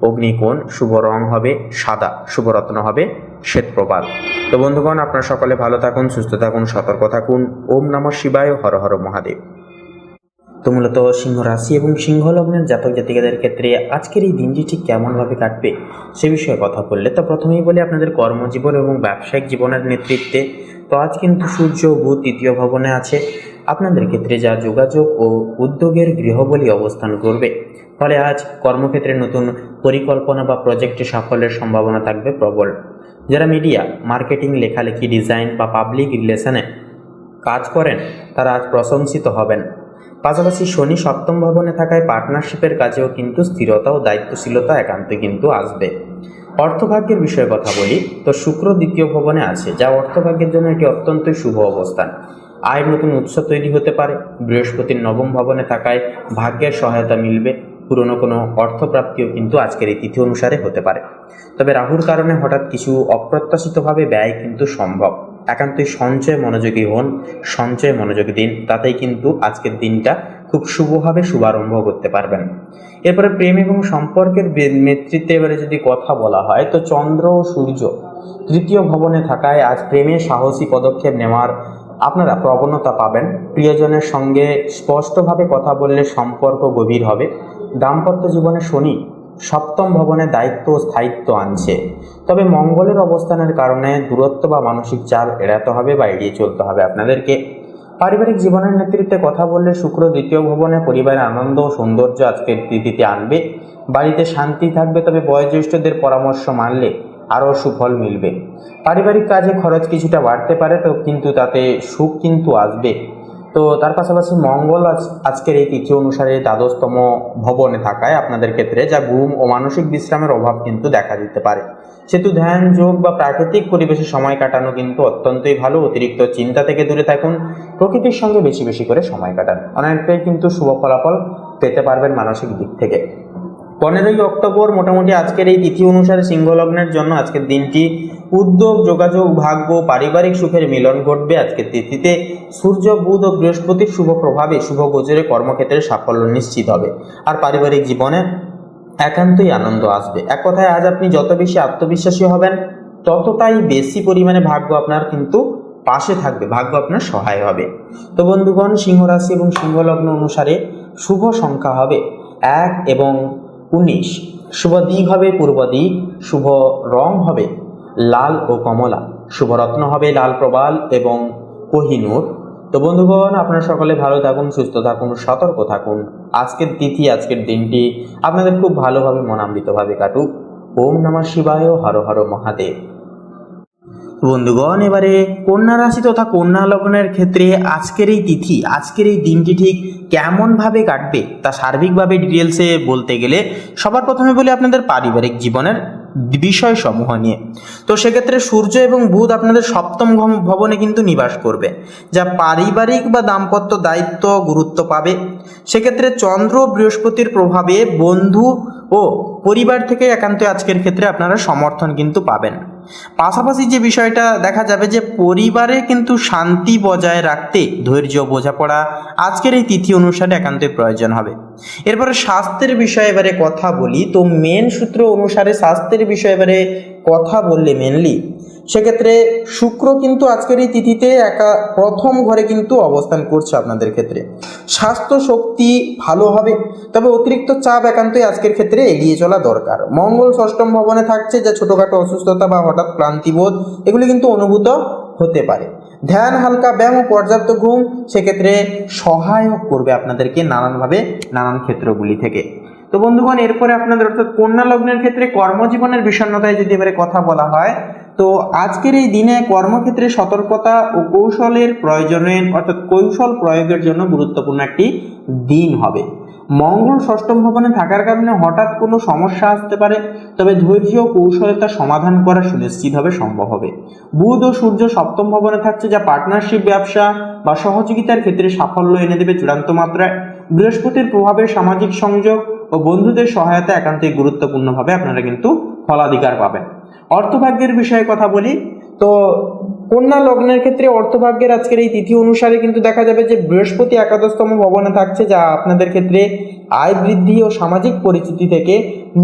অগ্নিকোণ, শুভ রং হবে সাদা, শুভ রত্ন হবে শ্বেত প্রবাল। তো বন্ধুগণ, আপনারা সকলে ভালো থাকুন, সুস্থ থাকুন, সতর্ক থাকুন। ওম নমঃ শিবায়, হর হর মহাদেব। তো মূলত সিংহ রাশি এবং সিংহ লগ্নের জাতক জাতিকাদের ক্ষেত্রে আজকের এই দিনটি ঠিক কেমনভাবে কাটবে সে বিষয়ে কথা বললে, তো প্রথমেই বলি আপনাদের কর্মজীবন এবং ব্যবসায়িক জীবনের নেতৃত্বে। তো আজ কিন্তু সূর্য বুধ তৃতীয় ভবনে আছে আপনাদের ক্ষেত্রে, যা যোগাযোগ ও উদ্যোগের গৃহবলী অবস্থান করবে। ফলে আজ কর্মক্ষেত্রে নতুন পরিকল্পনা বা প্রজেক্টে সাফল্যের সম্ভাবনা থাকবে প্রবল। যারা মিডিয়া, মার্কেটিং, লেখালেখি, ডিজাইন বা পাবলিক রিলেশনে কাজ করেন তারা আজ প্রশংসিত হবেন। পাশাপাশি শনি সপ্তম ভবনে থাকায় পার্টনারশিপের কাজেও কিন্তু স্থিরতা ও দায়িত্বশীলতা একান্তই কিন্তু আসবে। অর্থভাগ্যের বিষয়ে কথা বলি, তো শুক্র দ্বিতীয় ভবনে আছে, যা অর্থভাগ্যের জন্য এটি অত্যন্তই শুভ অবস্থান। আয়ের নতুন উৎস তৈরি হতে পারে। বৃহস্পতির নবম ভবনে থাকায় ভাগ্যের সহায়তা মিলবে। পুরনো কোনো অর্থপ্রাপ্তিও কিন্তু আজকের এই তিথি অনুসারে হতে পারে। তবে রাহুর কারণে হঠাৎ কিছু অপ্রত্যাশিতভাবে ব্যয় কিন্তু সম্ভব। একান্তই সঞ্চয় মনোযোগী হন, সঞ্চয় মনোযোগী দিন, তাতেই কিন্তু আজকের দিনটা খুব শুভভাবে শুভারম্ভ করতে পারবেন। এরপরে প্রেম এবং সম্পর্কের নেতৃত্বে এবারে যদি কথা বলা হয়, তো চন্দ্র ও সূর্য তৃতীয় ভবনে থাকায় আজ প্রেমে সাহসী পদক্ষেপ নেওয়ার আপনারা প্রবণতা পাবেন। প্রিয়জনের সঙ্গে স্পষ্টভাবে কথা বললে সম্পর্ক গভীর হবে। দাম্পত্য জীবনে শনি সপ্তম ভবনে দায়িত্ব ও স্থায়িত্ব আনছে, তবে মঙ্গলের অবস্থানের কারণে দূরত্ব বা মানসিক চাপ এড়াতে হবে বা এড়িয়ে চলতে হবে আপনাদেরকে। পারিবারিক জীবনের নেতৃত্বে কথা বললে শুক্র দ্বিতীয় ভবনে পরিবারের আনন্দ ও সৌন্দর্য আজকের তিথিতে আনবে। বাড়িতে শান্তি থাকবে, তবে বয়োজ্যেষ্ঠদের পরামর্শ মানলে আরও সুফল মিলবে। পারিবারিক কাজে খরচ কিছুটা বাড়তে পারে, তো কিন্তু তাতে সুখ কিন্তু আসবে। তো তার পাশাপাশি মঙ্গল আজকের এই তিথি অনুসারে দ্বাদশতম ভবনে থাকায় আপনাদের ক্ষেত্রে যা ঘুম ও মানসিক বিশ্রামের অভাব কিন্তু দেখা দিতে পারে। সেহেতু ধ্যান, যোগ বা প্রাকৃতিক পরিবেশে সময় কাটানো কিন্তু অত্যন্তই ভালো। অতিরিক্ত চিন্তা থেকে দূরে থাকুন, প্রকৃতির সঙ্গে বেশি বেশি করে সময় কাটান, অনেকটাই কিন্তু শুভ ফলাফল পেতে পারবেন মানসিক দিক থেকে। 15ই অক্টোবর মোটামুটি আজকের এই তিথি অনুসারে সিংহ লগ্নের জন্য আজকের দিনটি উদ্যোগ, যোগাযোগ, ভাগ্য, পারিবারিক সুখের মিলন ঘটবে। আজকের তিথিতে সূর্য, বুধ ও বৃহস্পতির শুভ প্রভাবে শুভ গোচরে কর্মক্ষেত্রে সাফল্য নিশ্চিত হবে, আর পারিবারিক জীবনে একান্তই আনন্দ আসবে। এক কথায় আজ আপনি যত বেশি আত্মবিশ্বাসী হবেন ততটাই বেশি পরিমাণে ভাগ্য আপনার কিন্তু পাশে থাকবে, ভাগ্য আপনার সহায় হবে। তো বন্ধুগণ, সিংহ রাশি এবং সিংহ লগ্ন অনুসারে শুভ সংখ্যা হবে 1 এবং 19, শুভ দিক হবে পূর্ব দিক, শুভ রং হবে লাল ও কমলা, শুভ রত্ন হবে লাল প্রবাল এবং কোহিনূর। তো বন্ধুগণ, আপনারা সকলে ভালো থাকুন, সুস্থ থাকুন, সতর্ক থাকুন। আজকের তিথি, আজকের দিনটি আপনাদের খুব ভালোভাবে মনামৃতভাবে কাটুক। ওম নমঃ শিবায়, হর হর মহাদেব। বন্ধুগণ, এবারে কন্যা রাশি তথা কন্যা লগ্নের ক্ষেত্রে আজকের এই তিথি, আজকের এই দিনটি ঠিক কেমনভাবে কাটবে তা সার্বিকভাবে ডিটেলসে বলতে গেলে সবার প্রথমে বলি আপনাদের পারিবারিক জীবনের বিষয়সমূহ নিয়ে। তো সেক্ষেত্রে সূর্য এবং বুধ আপনাদের সপ্তম ভবনে কিন্তু নিবাস করবে, যা পারিবারিক বা দাম্পত্য দায়িত্ব গুরুত্ব পাবে। সেক্ষেত্রে চন্দ্র বৃহস্পতির প্রভাবে বন্ধু ও পরিবার থেকে একান্ত আজকের ক্ষেত্রে আপনারা সমর্থন কিন্তু পাবেন। পাশাপাশি যে বিষয়টা দেখা যাবে যে পরিবারে কিন্তু শান্তি বজায় রাখতে ধৈর্য, বোঝাপড়া আজকের এই তিথি অনুসারে একান্তই প্রয়োজন হবে। এরপরে স্বাস্থ্যের বিষয়ে এবারে কথা বলি। তো মেন সূত্র অনুসারে স্বাস্থ্যের বিষয়ে এবারে কথা বললে মেনলি সেক্ষেত্রে শুক্র কিন্তু আজকের এই তিথিতে প্রথম ঘরে কিন্তু অবস্থান করছে আপনাদের ক্ষেত্রে। স্বাস্থ্য শক্তি ভালো হবে, তবে অতিরিক্ত চাপ একান্তই আজকের ক্ষেত্রে এড়িয়ে চলা দরকার। মঙ্গল ষষ্ঠম ভবনে থাকছে, যা ছোটোখাটো অসুস্থতা বা হঠাৎ ক্লান্তিবোধ এগুলি কিন্তু অনুভূত হতে পারে। ধ্যান, হালকা ব্যায়াম ও পর্যাপ্ত ঘুম সেক্ষেত্রে সহায়ক করবে আপনাদেরকে নানানভাবে নানান ক্ষেত্রগুলি থেকে। তো বন্ধুগণ, এরপরে আপনাদের অর্থাৎ কন্যা লগ্নের ক্ষেত্রে কর্মজীবনের বিষণ্ণতায় যদি এবারে কথা বলা হয়, তো আজকের এই দিনে কর্মক্ষেত্রে সতর্কতা ও কৌশলের প্রয়োজনে অর্থাৎ কৌশল প্রয়োগের জন্য গুরুত্বপূর্ণ একটি দিন হবে। মঙ্গল ষষ্ঠম ভবনে থাকার কারণে হঠাৎ কোনো সমস্যা আসতে পারে, তবে ধৈর্য ও কৌশলতা সমাধান করা সুনিশ্চিতভাবে সম্ভব হবে। বুধ ও সূর্য সপ্তম ভবনে থাকছে, যা পার্টনারশিপ, ব্যবসা বা সহযোগিতার ক্ষেত্রে সাফল্য এনে দেবে চূড়ান্ত মাত্রায়। বৃহস্পতির প্রভাবে সামাজিক সংযোগ ও বন্ধুদের সহায়তা একান্তই গুরুত্বপূর্ণভাবে আপনারা কিন্তু ফলাধিকার পাবেন। অর্থভাগ্যের বিষয়ে কথা বলি। তো কন্যা লগ্নের ক্ষেত্রে অর্থভাগ্যের আজকের এই তিথি অনুসারে কিন্তু দেখা যাবে যে বৃহস্পতি একাদশতম ভবনে থাকছে, যা আপনাদের ক্ষেত্রে আয় বৃদ্ধি ও সামাজিক পরিচিতি থেকে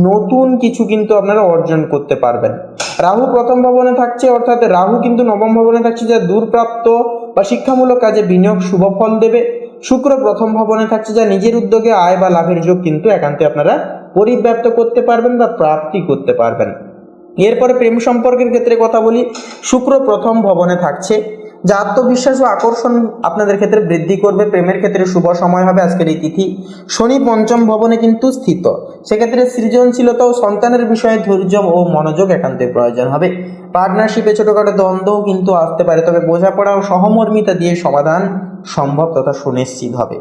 নতুন কিছু কিন্তু আপনারা অর্জন করতে পারবেন। রাহু প্রথম ভবনে থাকছে, অর্থাৎ রাহু কিন্তু নবম ভবনে থাকছে, যা দূরপ্রাপ্ত বা শিক্ষামূলক কাজে বিনিয়োগ শুভ ফল দেবে। শুক্র প্রথম ভবনে থাকছে, যা নিজের উদ্যোগে আয় বা লাভের যোগ কিন্তু একান্তে আপনারা পরিব্যাপ্ত করতে পারবেন বা প্রাপ্তি করতে পারবেন। এরপরে প্রেম সম্পর্কের ক্ষেত্রে কথা বলি। শুক্র প্রথম ভবনে থাকছে, যা আত্মবিশ্বাস ও আকর্ষণ আপনাদের ক্ষেত্রে বৃদ্ধি করবে। প্রেমের ক্ষেত্রে শুভ সময় হবে আজকের এই তিথি। শনি পঞ্চম ভবনে কিন্তু স্থিত, সেক্ষেত্রে সৃজনশীলতা ও সন্তানের বিষয়ে ধৈর্য ও মনোযোগ একান্তই প্রয়োজন হবে। পার্টনারশিপে ছোটোখাটো দ্বন্দ্বও কিন্তু আসতে পারে, তবে বোঝাপড়া ও সহমর্মিতা দিয়ে সমাধান সম্ভব তথা সুনিশ্চিত হবে।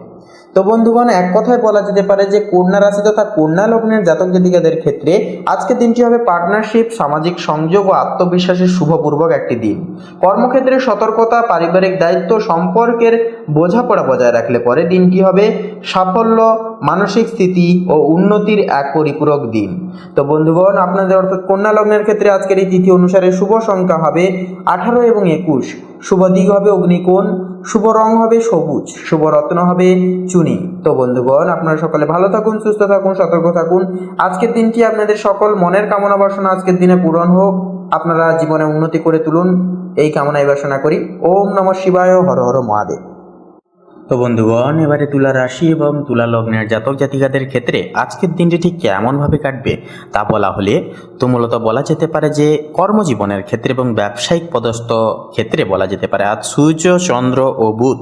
তো বন্ধুগণ, এক কথায় বলা যেতে পারে যে কন্যা রাশি তথা কন্যা লগ্নের জাতক জাতিকাদের ক্ষেত্রে আজকের দিনটি হবে পার্টনারশিপ, সামাজিক সংযোগ ও আত্মবিশ্বাসের শুভপূর্বক একটি দিন। কর্মক্ষেত্রে সতর্কতা, পারিবারিক দায়িত্ব, সম্পর্কের বোঝাপড়া বজায় রাখলে পরে দিনটি হবে সাফল্য, মানসিক স্থিতি ও উন্নতির এক পরিপূরক দিন। তো বন্ধুগণ, আপনাদের অর্থাৎ কন্যা লগ্নের ক্ষেত্রে আজকের এই তিথি অনুসারে শুভ সংখ্যা হবে 18 এবং 21, শুভ দিক হবে অগ্নিকোণ, শুভ রং হবে সবুজ, শুভ রত্ন হবে চুনি। তো বন্ধুগণ, আপনারা সকলে ভালো থাকুন, সুস্থ থাকুন, সতর্ক থাকুন। আজকের দিনটি আপনাদের সকল মনের কামনা বাসনা আজকের দিনে পূরণ হোক, আপনারা জীবনে উন্নতি করে তুলুন, এই কামনাই বাসনা করি। ওম নমঃ শিবায়, হর হর মহাদেব। তো বন্ধুগণ, এবারে তুলা রাশি এবং তুলা লগ্নের জাতক জাতিকাদের ক্ষেত্রে আজকের দিনটি ঠিক কেমনভাবে কাটবে তা বলা হলে তো মূলত বলা যেতে পারে যে কর্মজীবনের ক্ষেত্রে এবং ব্যবসায়িক পদস্থ ক্ষেত্রে বলা যেতে পারে আজ সূর্য, চন্দ্র ও বুধ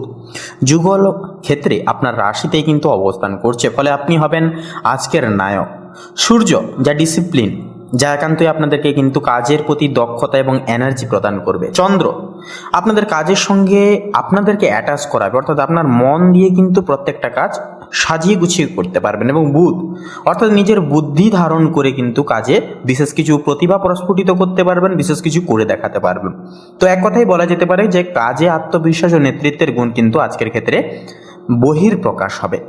যুগল ক্ষেত্রে আপনার রাশিতেই কিন্তু অবস্থান করছে, ফলে আপনি হবেন আজকের নায়ক। সূর্য, যা ডিসিপ্লিন, যা একান্তই আপনাদেরকে কিন্তু কাজের প্রতি দক্ষতা এবং এনার্জি প্রদান করবে। চন্দ্র আপনাদের কাজের সঙ্গে আপনাদেরকে অ্যাটাচ করাবে, অর্থাৎ আপনার মন দিয়ে কিন্তু প্রত্যেকটা কাজ সাজিয়ে গুছিয়ে করতে পারবেন। এবং বুধ অর্থাৎ নিজের বুদ্ধি ধারণ করে কিন্তু কাজে বিশেষ কিছু প্রতিভা প্রস্ফুটিত করতে পারবেন, বিশেষ কিছু করে দেখাতে পারবেন। তো এক কথাই বলা যেতে পারে যে কাজে আত্মবিশ্বাস ও নেতৃত্বের গুণ কিন্তু আজকের ক্ষেত্রে বহির প্রকাশ হবে।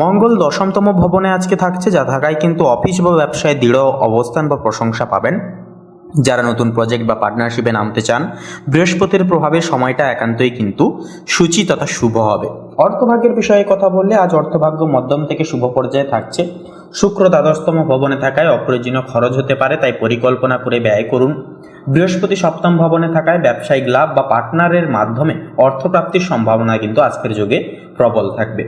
মঙ্গল দশমতম ভবনে আজকে থাকছে, যা থাকায় কিন্তু অফিস বা ব্যবসায় দৃঢ় অবস্থান বা প্রশংসা পাবেন। যারা নতুন প্রজেক্ট বা পার্টনারশিপে নামতে চান, বৃহস্পতির প্রভাবে সময়টা একান্তই কিন্তু সূচি তথা শুভ হবে। অর্থভাগ্যের বিষয়ে কথা বললে আজ অর্থভাগ্য মধ্যম থেকে শুভ পর্যায়ে থাকছে। শুক্র দ্বাদশতম ভবনে থাকায় অপ্রয়োজনীয় খরচ হতে পারে, তাই পরিকল্পনা করে ব্যয় করুন। বৃহস্পতি সপ্তম ভবনে থাকায় ব্যবসায়িক লাভ বা পার্টনারের মাধ্যমে অর্থপ্রাপ্তির সম্ভাবনা কিন্তু আজকের যুগে প্রবল থাকবে।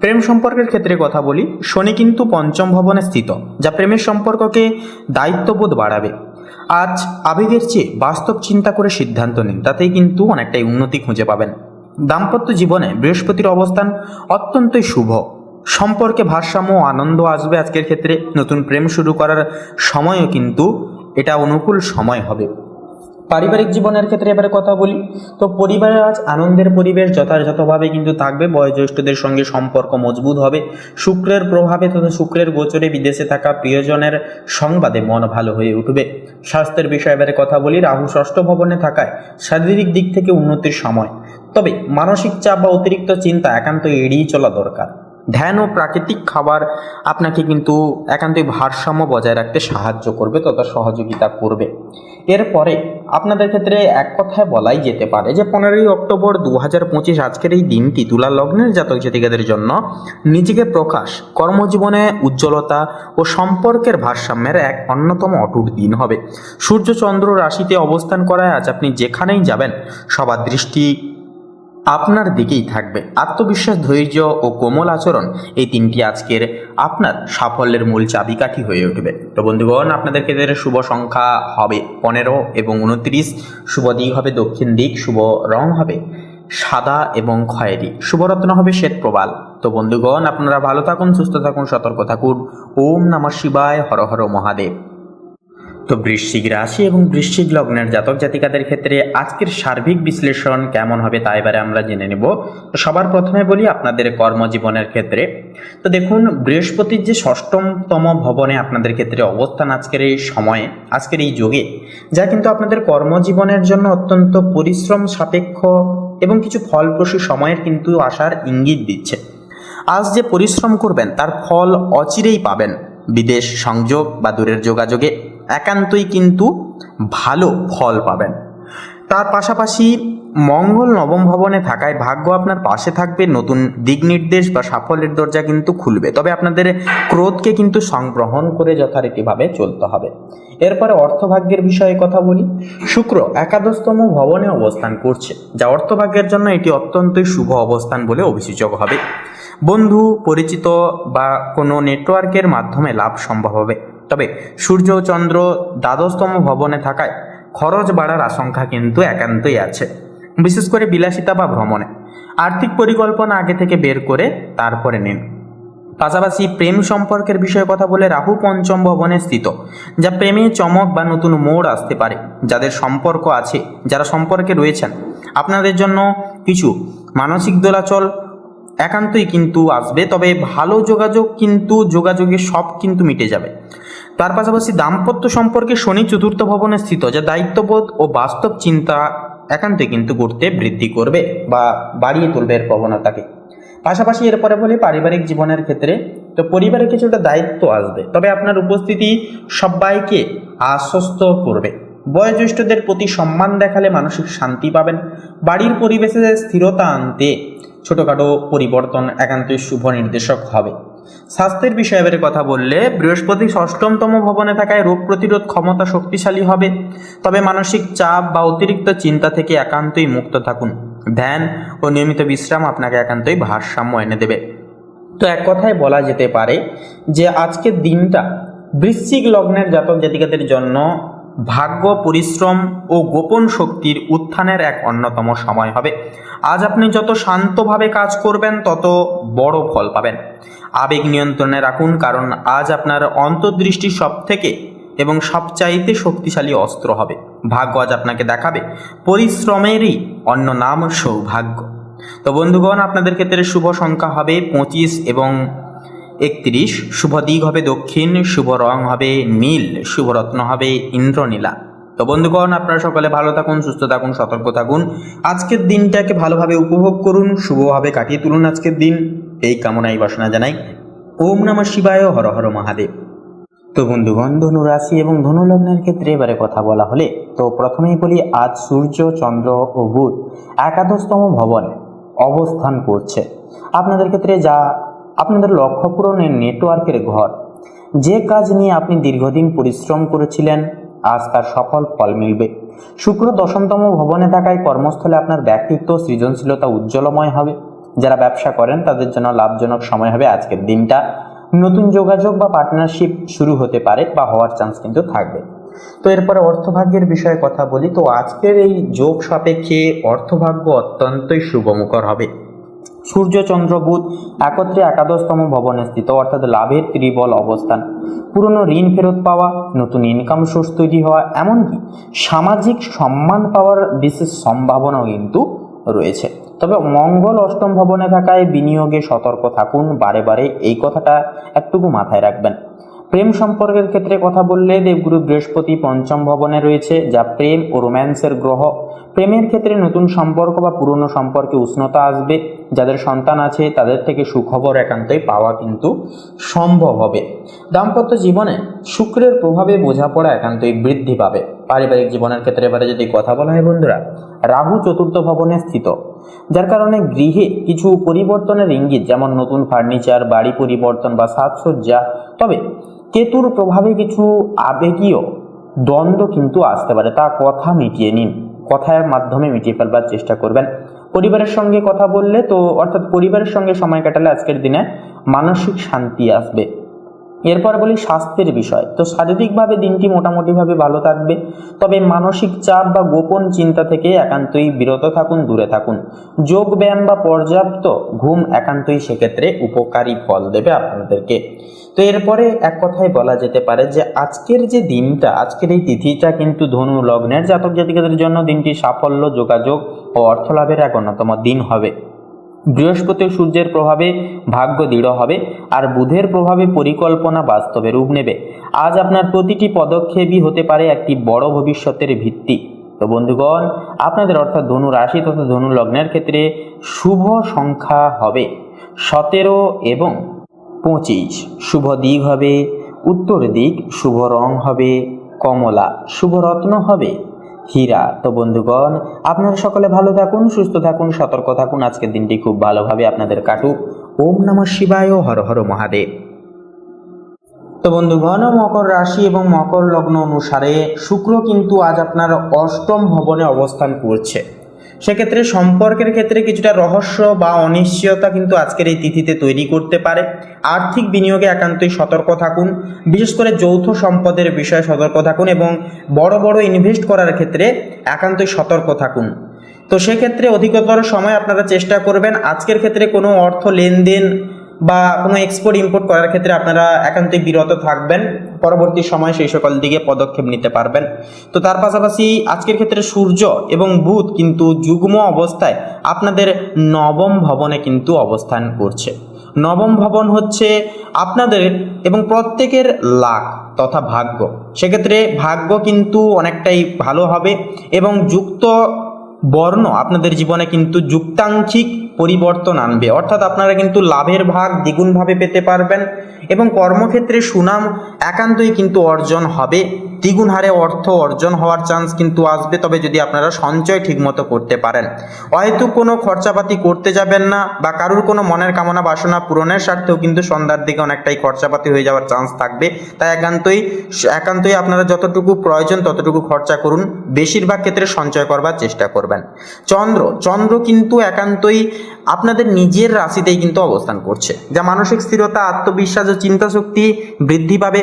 প্রেম সম্পর্কের ক্ষেত্রে কথা বলি। শনি কিন্তু পঞ্চম ভবনে স্থিত, যা প্রেমের সম্পর্ককে দায়িত্ববোধ বাড়াবে। আজ আবেগের চেয়ে বাস্তব চিন্তা করে সিদ্ধান্ত নিন, তাতেই কিন্তু অনেকটাই উন্নতি খুঁজে পাবেন। দাম্পত্য জীবনে বৃহস্পতির অবস্থান অত্যন্তই শুভ, সম্পর্কে ভারসাম্য ও আনন্দ আসবে আজকের ক্ষেত্রে। নতুন প্রেম শুরু করার সময়ও কিন্তু এটা অনুকূল সময় হবে। পারিবারিক জীবনের ক্ষেত্রে এবারে কথা বলি, তো পরিবারে আজ আনন্দের পরিবেশ যথাযথভাবে কিন্তু থাকবে। বয়োজ্যেষ্ঠদের সঙ্গে সম্পর্ক মজবুত হবে। শুক্রের প্রভাবে তথা শুক্রের গোচরে বিদেশে থাকা প্রিয়জনের সংবাদে মন ভালো হয়ে উঠবে। স্বাস্থ্যের বিষয়ে এবারে কথা বলি, রাহু ষষ্ঠ ভবনে থাকায় শারীরিক দিক থেকে উন্নতির সময়, তবে মানসিক চাপ বা অতিরিক্ত চিন্তা একান্ত এড়িয়ে চলা দরকার। ধ্যান ও প্রাকৃতিক খাবার আপনাকে কিন্তু একান্তই ভারসাম্য বজায় রাখতে সাহায্য করবে তথা সহযোগিতা করবে। এরপরে আপনাদের ক্ষেত্রে এক কথায় বলাই যেতে পারে যে 15ই অক্টোবর 2025 আজকের এই দিনটি তুলা লগ্নের জাতক জাতিকাদের জন্য নিজেকে প্রকাশ, কর্মজীবনে উজ্জ্বলতা ও সম্পর্কের ভারসাম্যের এক অন্যতম অটুট দিন হবে। সূর্য চন্দ্র রাশিতে অবস্থান করায় আজ আপনি যেখানেই যাবেন সবার দৃষ্টি আপনার দিকেই থাকবে। আত্মবিশ্বাস, ধৈর্য ও কোমল আচরণ এই তিনটি আজকের আপনার সাফল্যের মূল চাবিকাঠি হয়ে উঠবে। তো বন্ধুগণ, আপনাদের ক্ষেত্রে শুভ সংখ্যা হবে 15 এবং 29, শুভ দিক হবে দক্ষিণ দিক, শুভ রং হবে সাদা এবং খয়েরি, শুভরত্ন হবে শ্বেত প্রবাল। তো বন্ধুগণ, আপনারা ভালো থাকুন, সুস্থ থাকুন, সতর্ক থাকুন। ওম নমঃ শিবায়, হর হর মহাদেব। তো বৃশ্চিক রাশি এবং বৃশ্চিক লগ্নের জাতক জাতিকাদের ক্ষেত্রে আজকের সার্বিক বিশ্লেষণ কেমন হবে তা এবারে আমরা জেনে নেব। তো সবার প্রথমে বলি আপনাদের কর্মজীবনের ক্ষেত্রে, তো দেখুন বৃহস্পতির যে ষষ্ঠতম ভবনে আপনাদের ক্ষেত্রে অবস্থান আজকের এই সময়ে, আজকের এই যোগে, যা কিন্তু আপনাদের কর্মজীবনের জন্য অত্যন্ত পরিশ্রম সাপেক্ষ এবং কিছু ফলপ্রসূ সময়ের কিন্তু আসার ইঙ্গিত দিচ্ছে। আজ যে পরিশ্রম করবেন তার ফল অচিরেই পাবেন। বিদেশ সংযোগ বা দূরের যোগাযোগে একান্তই কিন্তু ভালো ফল পাবেন। তার পাশাপাশি মঙ্গল নবম ভবনে থাকায় ভাগ্য আপনার পাশে থাকবে। নতুন দিক নির্দেশ বা সাফল্যের দরজা কিন্তু খুলবে, তবে আপনাদের ক্রোধকে কিন্তু সংগ্রহণ করে যথারীতিভাবে চলতে হবে। এরপরে অর্থভাগ্যের বিষয়ে কথা বলি। শুক্র একাদশতম ভবনে অবস্থান করছে, যা অর্থভাগ্যের জন্য এটি অত্যন্তই শুভ অবস্থান বলে অভিযোগ হবে। বন্ধু, পরিচিত বা কোনো নেটওয়ার্কের মাধ্যমে লাভ সম্ভব হবে, তবে সূর্য ও চন্দ্র দ্বাদশতম ভবনে থাকায় খরচ বাড়ার আশঙ্কা কিন্তু একান্তই আছে, বিশেষ করে বিলাসিতা বা ভ্রমণে। আর্থিক পরিকল্পনা আগে থেকে বের করে তারপরে নিন। পাশাপাশি প্রেম সম্পর্কের বিষয়ে কথা বলে, রাহু পঞ্চম ভবনে স্থিত, যা প্রেমে চমক বা নতুন মোড় আসতে পারে। যাদের সম্পর্ক আছে, যারা সম্পর্কে রয়েছেন, আপনাদের জন্য কিছু মানসিক দোলাচল একান্তই কিন্তু আসবে, তবে ভালো যোগাযোগ কিন্তু যোগাযোগে সব কিন্তু মিটে যাবে। তার পাশাপাশি দাম্পত্য সম্পর্কে শনি চতুর্থ ভবনে স্থিত, যা দায়িত্ববোধ ও বাস্তব চিন্তা একান্তই কিন্তু করতে বৃদ্ধি করবে বা বাড়িয়ে তুলবে এর প্রবণতাকে। পাশাপাশি এরপরে বলি পারিবারিক জীবনের ক্ষেত্রে, তো পরিবারে কিছুটা দায়িত্ব আসবে, তবে আপনার উপস্থিতি সবাইকে আশ্বস্ত করবে। বয়োজ্যেষ্ঠদের প্রতি সম্মান দেখালে মানসিক শান্তি পাবেন। বাড়ির পরিবেশে স্থিরতা আনতে ছোটোখাটো পরিবর্তন একান্তই শুভ নির্দেশক হবে। স্বাস্থ্যের বিষয়ে এবারে কথা বললে, বৃহস্পতি ষষ্ঠমতম ভবনে থাকায় রোগ প্রতিরোধ ক্ষমতা শক্তিশালী হবে, তবে মানসিক চাপ বা অতিরিক্ত চিন্তা থেকে একান্তই মুক্ত থাকুন। ধ্যান ও নিয়মিত বিশ্রাম আপনাকে একান্তই ভারসাম্য এনে দেবে। তো এক কথায় বলা যেতে পারে যে আজকের দিনটা বৃশ্চিক লগ্নের জাতক জাতিকাদের জন্য ভাগ্য, পরিশ্রম ও গোপন শক্তির উত্থানের এক অন্যতম সময় হবে। আজ আপনি যত শান্তভাবে কাজ করবেন তত বড় ফল পাবেন। আবেগ নিয়ন্ত্রণে রাখুন, কারণ আজ আপনার অন্তর্দৃষ্টি সবথেকে এবং সবচাইতে শক্তিশালী অস্ত্র হবে। ভাগ্য আজ আপনাকে দেখাবে পরিশ্রমেরই অন্য নাম সৌভাগ্য। তো বন্ধুগণ, আপনাদের ক্ষেত্রে শুভ সংখ্যা হবে 25 এবং 31, শুভ দিক হবে দক্ষিণ, শুভ রং হবে নীল, শুভরত্ন হবে ইন্দ্রনীলা। তো বন্ধুগণ, আপনারা সকলে ভালো থাকুন, সুস্থ থাকুন, সতর্ক থাকুন। আজকের দিনটাকে ভালোভাবে উপভোগ করুন, শুভভাবে কাটিয়ে তুলুন আজকের দিন, এই কামনাই বাসনা জানাই। ওম নমঃ শিবায়, হর হর মহাদেব। তো বন্ধুগণ, ধনু রাশি এবং ধনু লগ্নের ক্ষেত্রে এবারে কথা বলা হলে, তো প্রথমেই বলি আজ সূর্য, চন্দ্র ও বুধ একাদশতম ভবনে অবস্থান করছে আপনাদের ক্ষেত্রে, যা আপনাদের লক্ষ্য পূরণের নেটওয়ার্কের ঘর। যে কাজ নিয়ে আপনি দীর্ঘদিন পরিশ্রম করেছিলেন, আজ তার সফল ফল মিলবে। শুক্র দশমতম ভবনে থাকায় কর্মস্থলে আপনার ব্যক্তিত্ব, সৃজনশীলতা উজ্জ্বলময় হবে। যারা ব্যবসা করেন তাদের জন্য লাভজনক সময় হবে আজকের দিনটা। নতুন যোগাযোগ বা পার্টনারশিপ শুরু হতে পারে বা হওয়ার চান্স কিন্তু থাকবে। তো এরপরে অর্থভাগ্যের বিষয়ে কথা বলি। তো আজকের এই যোগ সাপেক্ষে অর্থভাগ্য অত্যন্তই শুভমুখর হবে। সূর্য চন্দ্র বুধ একত্রে একাদশতম ভবনে স্থিত, অর্থাৎ লাভের ত্রিবল অবস্থান, পুরনো ঋণ ফেরত পাওয়া, নতুন ইনকাম সোর্স তৈরি হওয়া, এমনকি সামাজিক সম্মান পাওয়ার বিশেষ সম্ভাবনাও কিন্তু রয়েছে। তবে মঙ্গল অষ্টম ভবনে থাকায় বিনিয়োগে সতর্ক থাকুন, বারে বারে এই কথাটা একটুকু মাথায় রাখবেন। প্রেম সম্পর্কের ক্ষেত্রে কথা বললে দেবগুরু বৃহস্পতি পঞ্চম ভবনে রয়েছে, যা প্রেম ও রোম্যান্সের গ্রহ। প্রেমের ক্ষেত্রে নতুন সম্পর্ক বা পুরনো সম্পর্কে উষ্ণতা আসবে। যাদের সন্তান আছে তাদের থেকে সুখবর একান্তই পাওয়া কিন্তু সম্ভব হবে। দাম্পত্য জীবনে শুক্রের প্রভাবে বোঝাপড়া একান্তই বৃদ্ধি পাবে। পারিবারিক জীবনের ক্ষেত্রে এবারে যদি কথা বলা হয় বন্ধুরা, রাহু চতুর্থ ভবনে স্থিত, যার কারণে গৃহে কিছু পরিবর্তনের ইঙ্গিত, যেমন নতুন ফার্নিচার, বাড়ি পরিবর্তন বা সাজসজ্জা। তবে কেতুর প্রভাবে কিছু আবেগীয় দ্বন্দ্ব কিন্তু আসতে পারে, তা কথা মিটিয়ে নিন, কথার মাধ্যমে মিটিয়ে ফেলবার চেষ্টা করবেন। পরিবারের সঙ্গে কথা বললে তো অর্থাৎ পরিবারের সঙ্গে সময় কাটালে আজকের দিনে মানসিক শান্তি আসবে। এরপর বলি স্বাস্থ্যের বিষয়। তো শারীরিকভাবে দিনটি মোটামুটিভাবে ভালো থাকবে, তবে মানসিক চাপ বা গোপন চিন্তা থেকে একান্তই বিরত থাকুন, দূরে থাকুন। যোগ ব্যায়াম বা পর্যাপ্ত ঘুম একান্তই সেক্ষেত্রে উপকারী ফল দেবে আপনাদেরকে। তো এরপরে এক কথায় বলা যেতে পারে যে আজকের যে দিনটা, আজকের এই তিথিটা কিন্তু ধনু লগ্নের জাতক জাতিকাদের জন্য দিনটি সাফল্য, যোগাযোগ ও অর্থলাভের এক অন্যতম দিন হবে। বৃহস্পতি সূর্যের প্রভাবে ভাগ্য দৃঢ় হবে, আর বুধের প্রভাবে পরিকল্পনা বাস্তবে রূপ নেবে। আজ আপনার প্রতিটি পদক্ষেপই হতে পারে একটি বড় ভবিষ্যতের ভিত্তি। তো বন্ধুগণ, আপনাদের অর্থাৎ ধনু রাশি তথা ধনু লগ্নের ক্ষেত্রে শুভ সংখ্যা হবে 17 এবং 25। শুভ দিক হবে উত্তর দিক, শুভ রং হবে কমলা, শুভ রত্ন হবে হীরা। তো বন্ধুগণ, আপনারা সকলে ভালো থাকুন, সুস্থ থাকুন, সতর্ক থাকুন। আজকের দিনটি খুব ভালোভাবে আপনাদের কাটুক। ওম নমঃ শিবায়, হর হর মহাদেব। তো বন্ধুগণ, মকর রাশি এবং মকর লগ্ন অনুসারে শুক্র কিন্তু আজ আপনার অষ্টম ভবনে অবস্থান করছে। সেক্ষেত্রে সম্পর্কের ক্ষেত্রে কিছুটা রহস্য বা অনিশ্চয়তা কিন্তু আজকের এই তিথিতে তৈরি করতে পারে। আর্থিক বিনিয়োগে একান্তই সতর্ক থাকুন, বিশেষ করে যৌথ সম্পদের বিষয়ে সতর্ক থাকুন এবং বড় বড় ইনভেস্ট করার ক্ষেত্রে একান্তই সতর্ক থাকুন। তো সেক্ষেত্রে অধিকতর সময় আপনারা চেষ্টা করবেন আজকের ক্ষেত্রে কোনো অর্থ লেনদেন বা কোনো এক্সপোর্ট ইম্পোর্ট করার ক্ষেত্রে আপনারা একান্তই বিরত থাকবেন। পরবর্তী সময় সেই সকল দিকে পদক্ষেপ নিতে পারবেন। তো তার পাশাপাশি আজকের ক্ষেত্রে সূর্য এবং বুধ কিন্তু যুগ্ম অবস্থায় আপনাদের নবম ভবনে কিন্তু অবস্থান করছে। নবম ভবন হচ্ছে আপনাদের এবং প্রত্যেকের লাক তথা ভাগ্য। সেক্ষেত্রে ভাগ্য কিন্তু অনেকটাই ভালো হবে এবং যুক্ত বর্ণ আপনাদের জীবনে কিন্তু যুক্তাঙ্কিক পরিবর্তন আনবে, অর্থাৎ আপনারা কিন্তু লাভের ভাগ দ্বিগুণভাবে পেতে পারবেন এবং কর্মক্ষেত্রে সুনাম একান্তই কিন্তু অর্জন হবে। দ্বিগুণ হারে অর্থ অর্জন হওয়ার চান্স কিন্তু আসবে, তবে যদি আপনারা সঞ্চয় ঠিকমতো করতে পারেন। হয়তো কোনো খরচাপাতি করতে যাবেন না বা কারুর কোনো মনের কামনা বাসনা পূরণের স্বার্থেও কিন্তু সন্ধ্যার দিকে অনেকটাই খরচাপাতি হয়ে যাওয়ার চান্স থাকবে। তাই একান্তই আপনারা যতটুকু প্রয়োজন ততটুকু খরচা করুন, বেশিরভাগ ক্ষেত্রে সঞ্চয় করবার চেষ্টা করবেন। চন্দ্র কিন্তু একান্তই আপনাদের নিজের রাশিতেই কিন্তু অবস্থান করছে, যা মানসিক স্থিরতা, আত্মবিশ্বাস ও চিন্তাশক্তি বৃদ্ধি পাবে।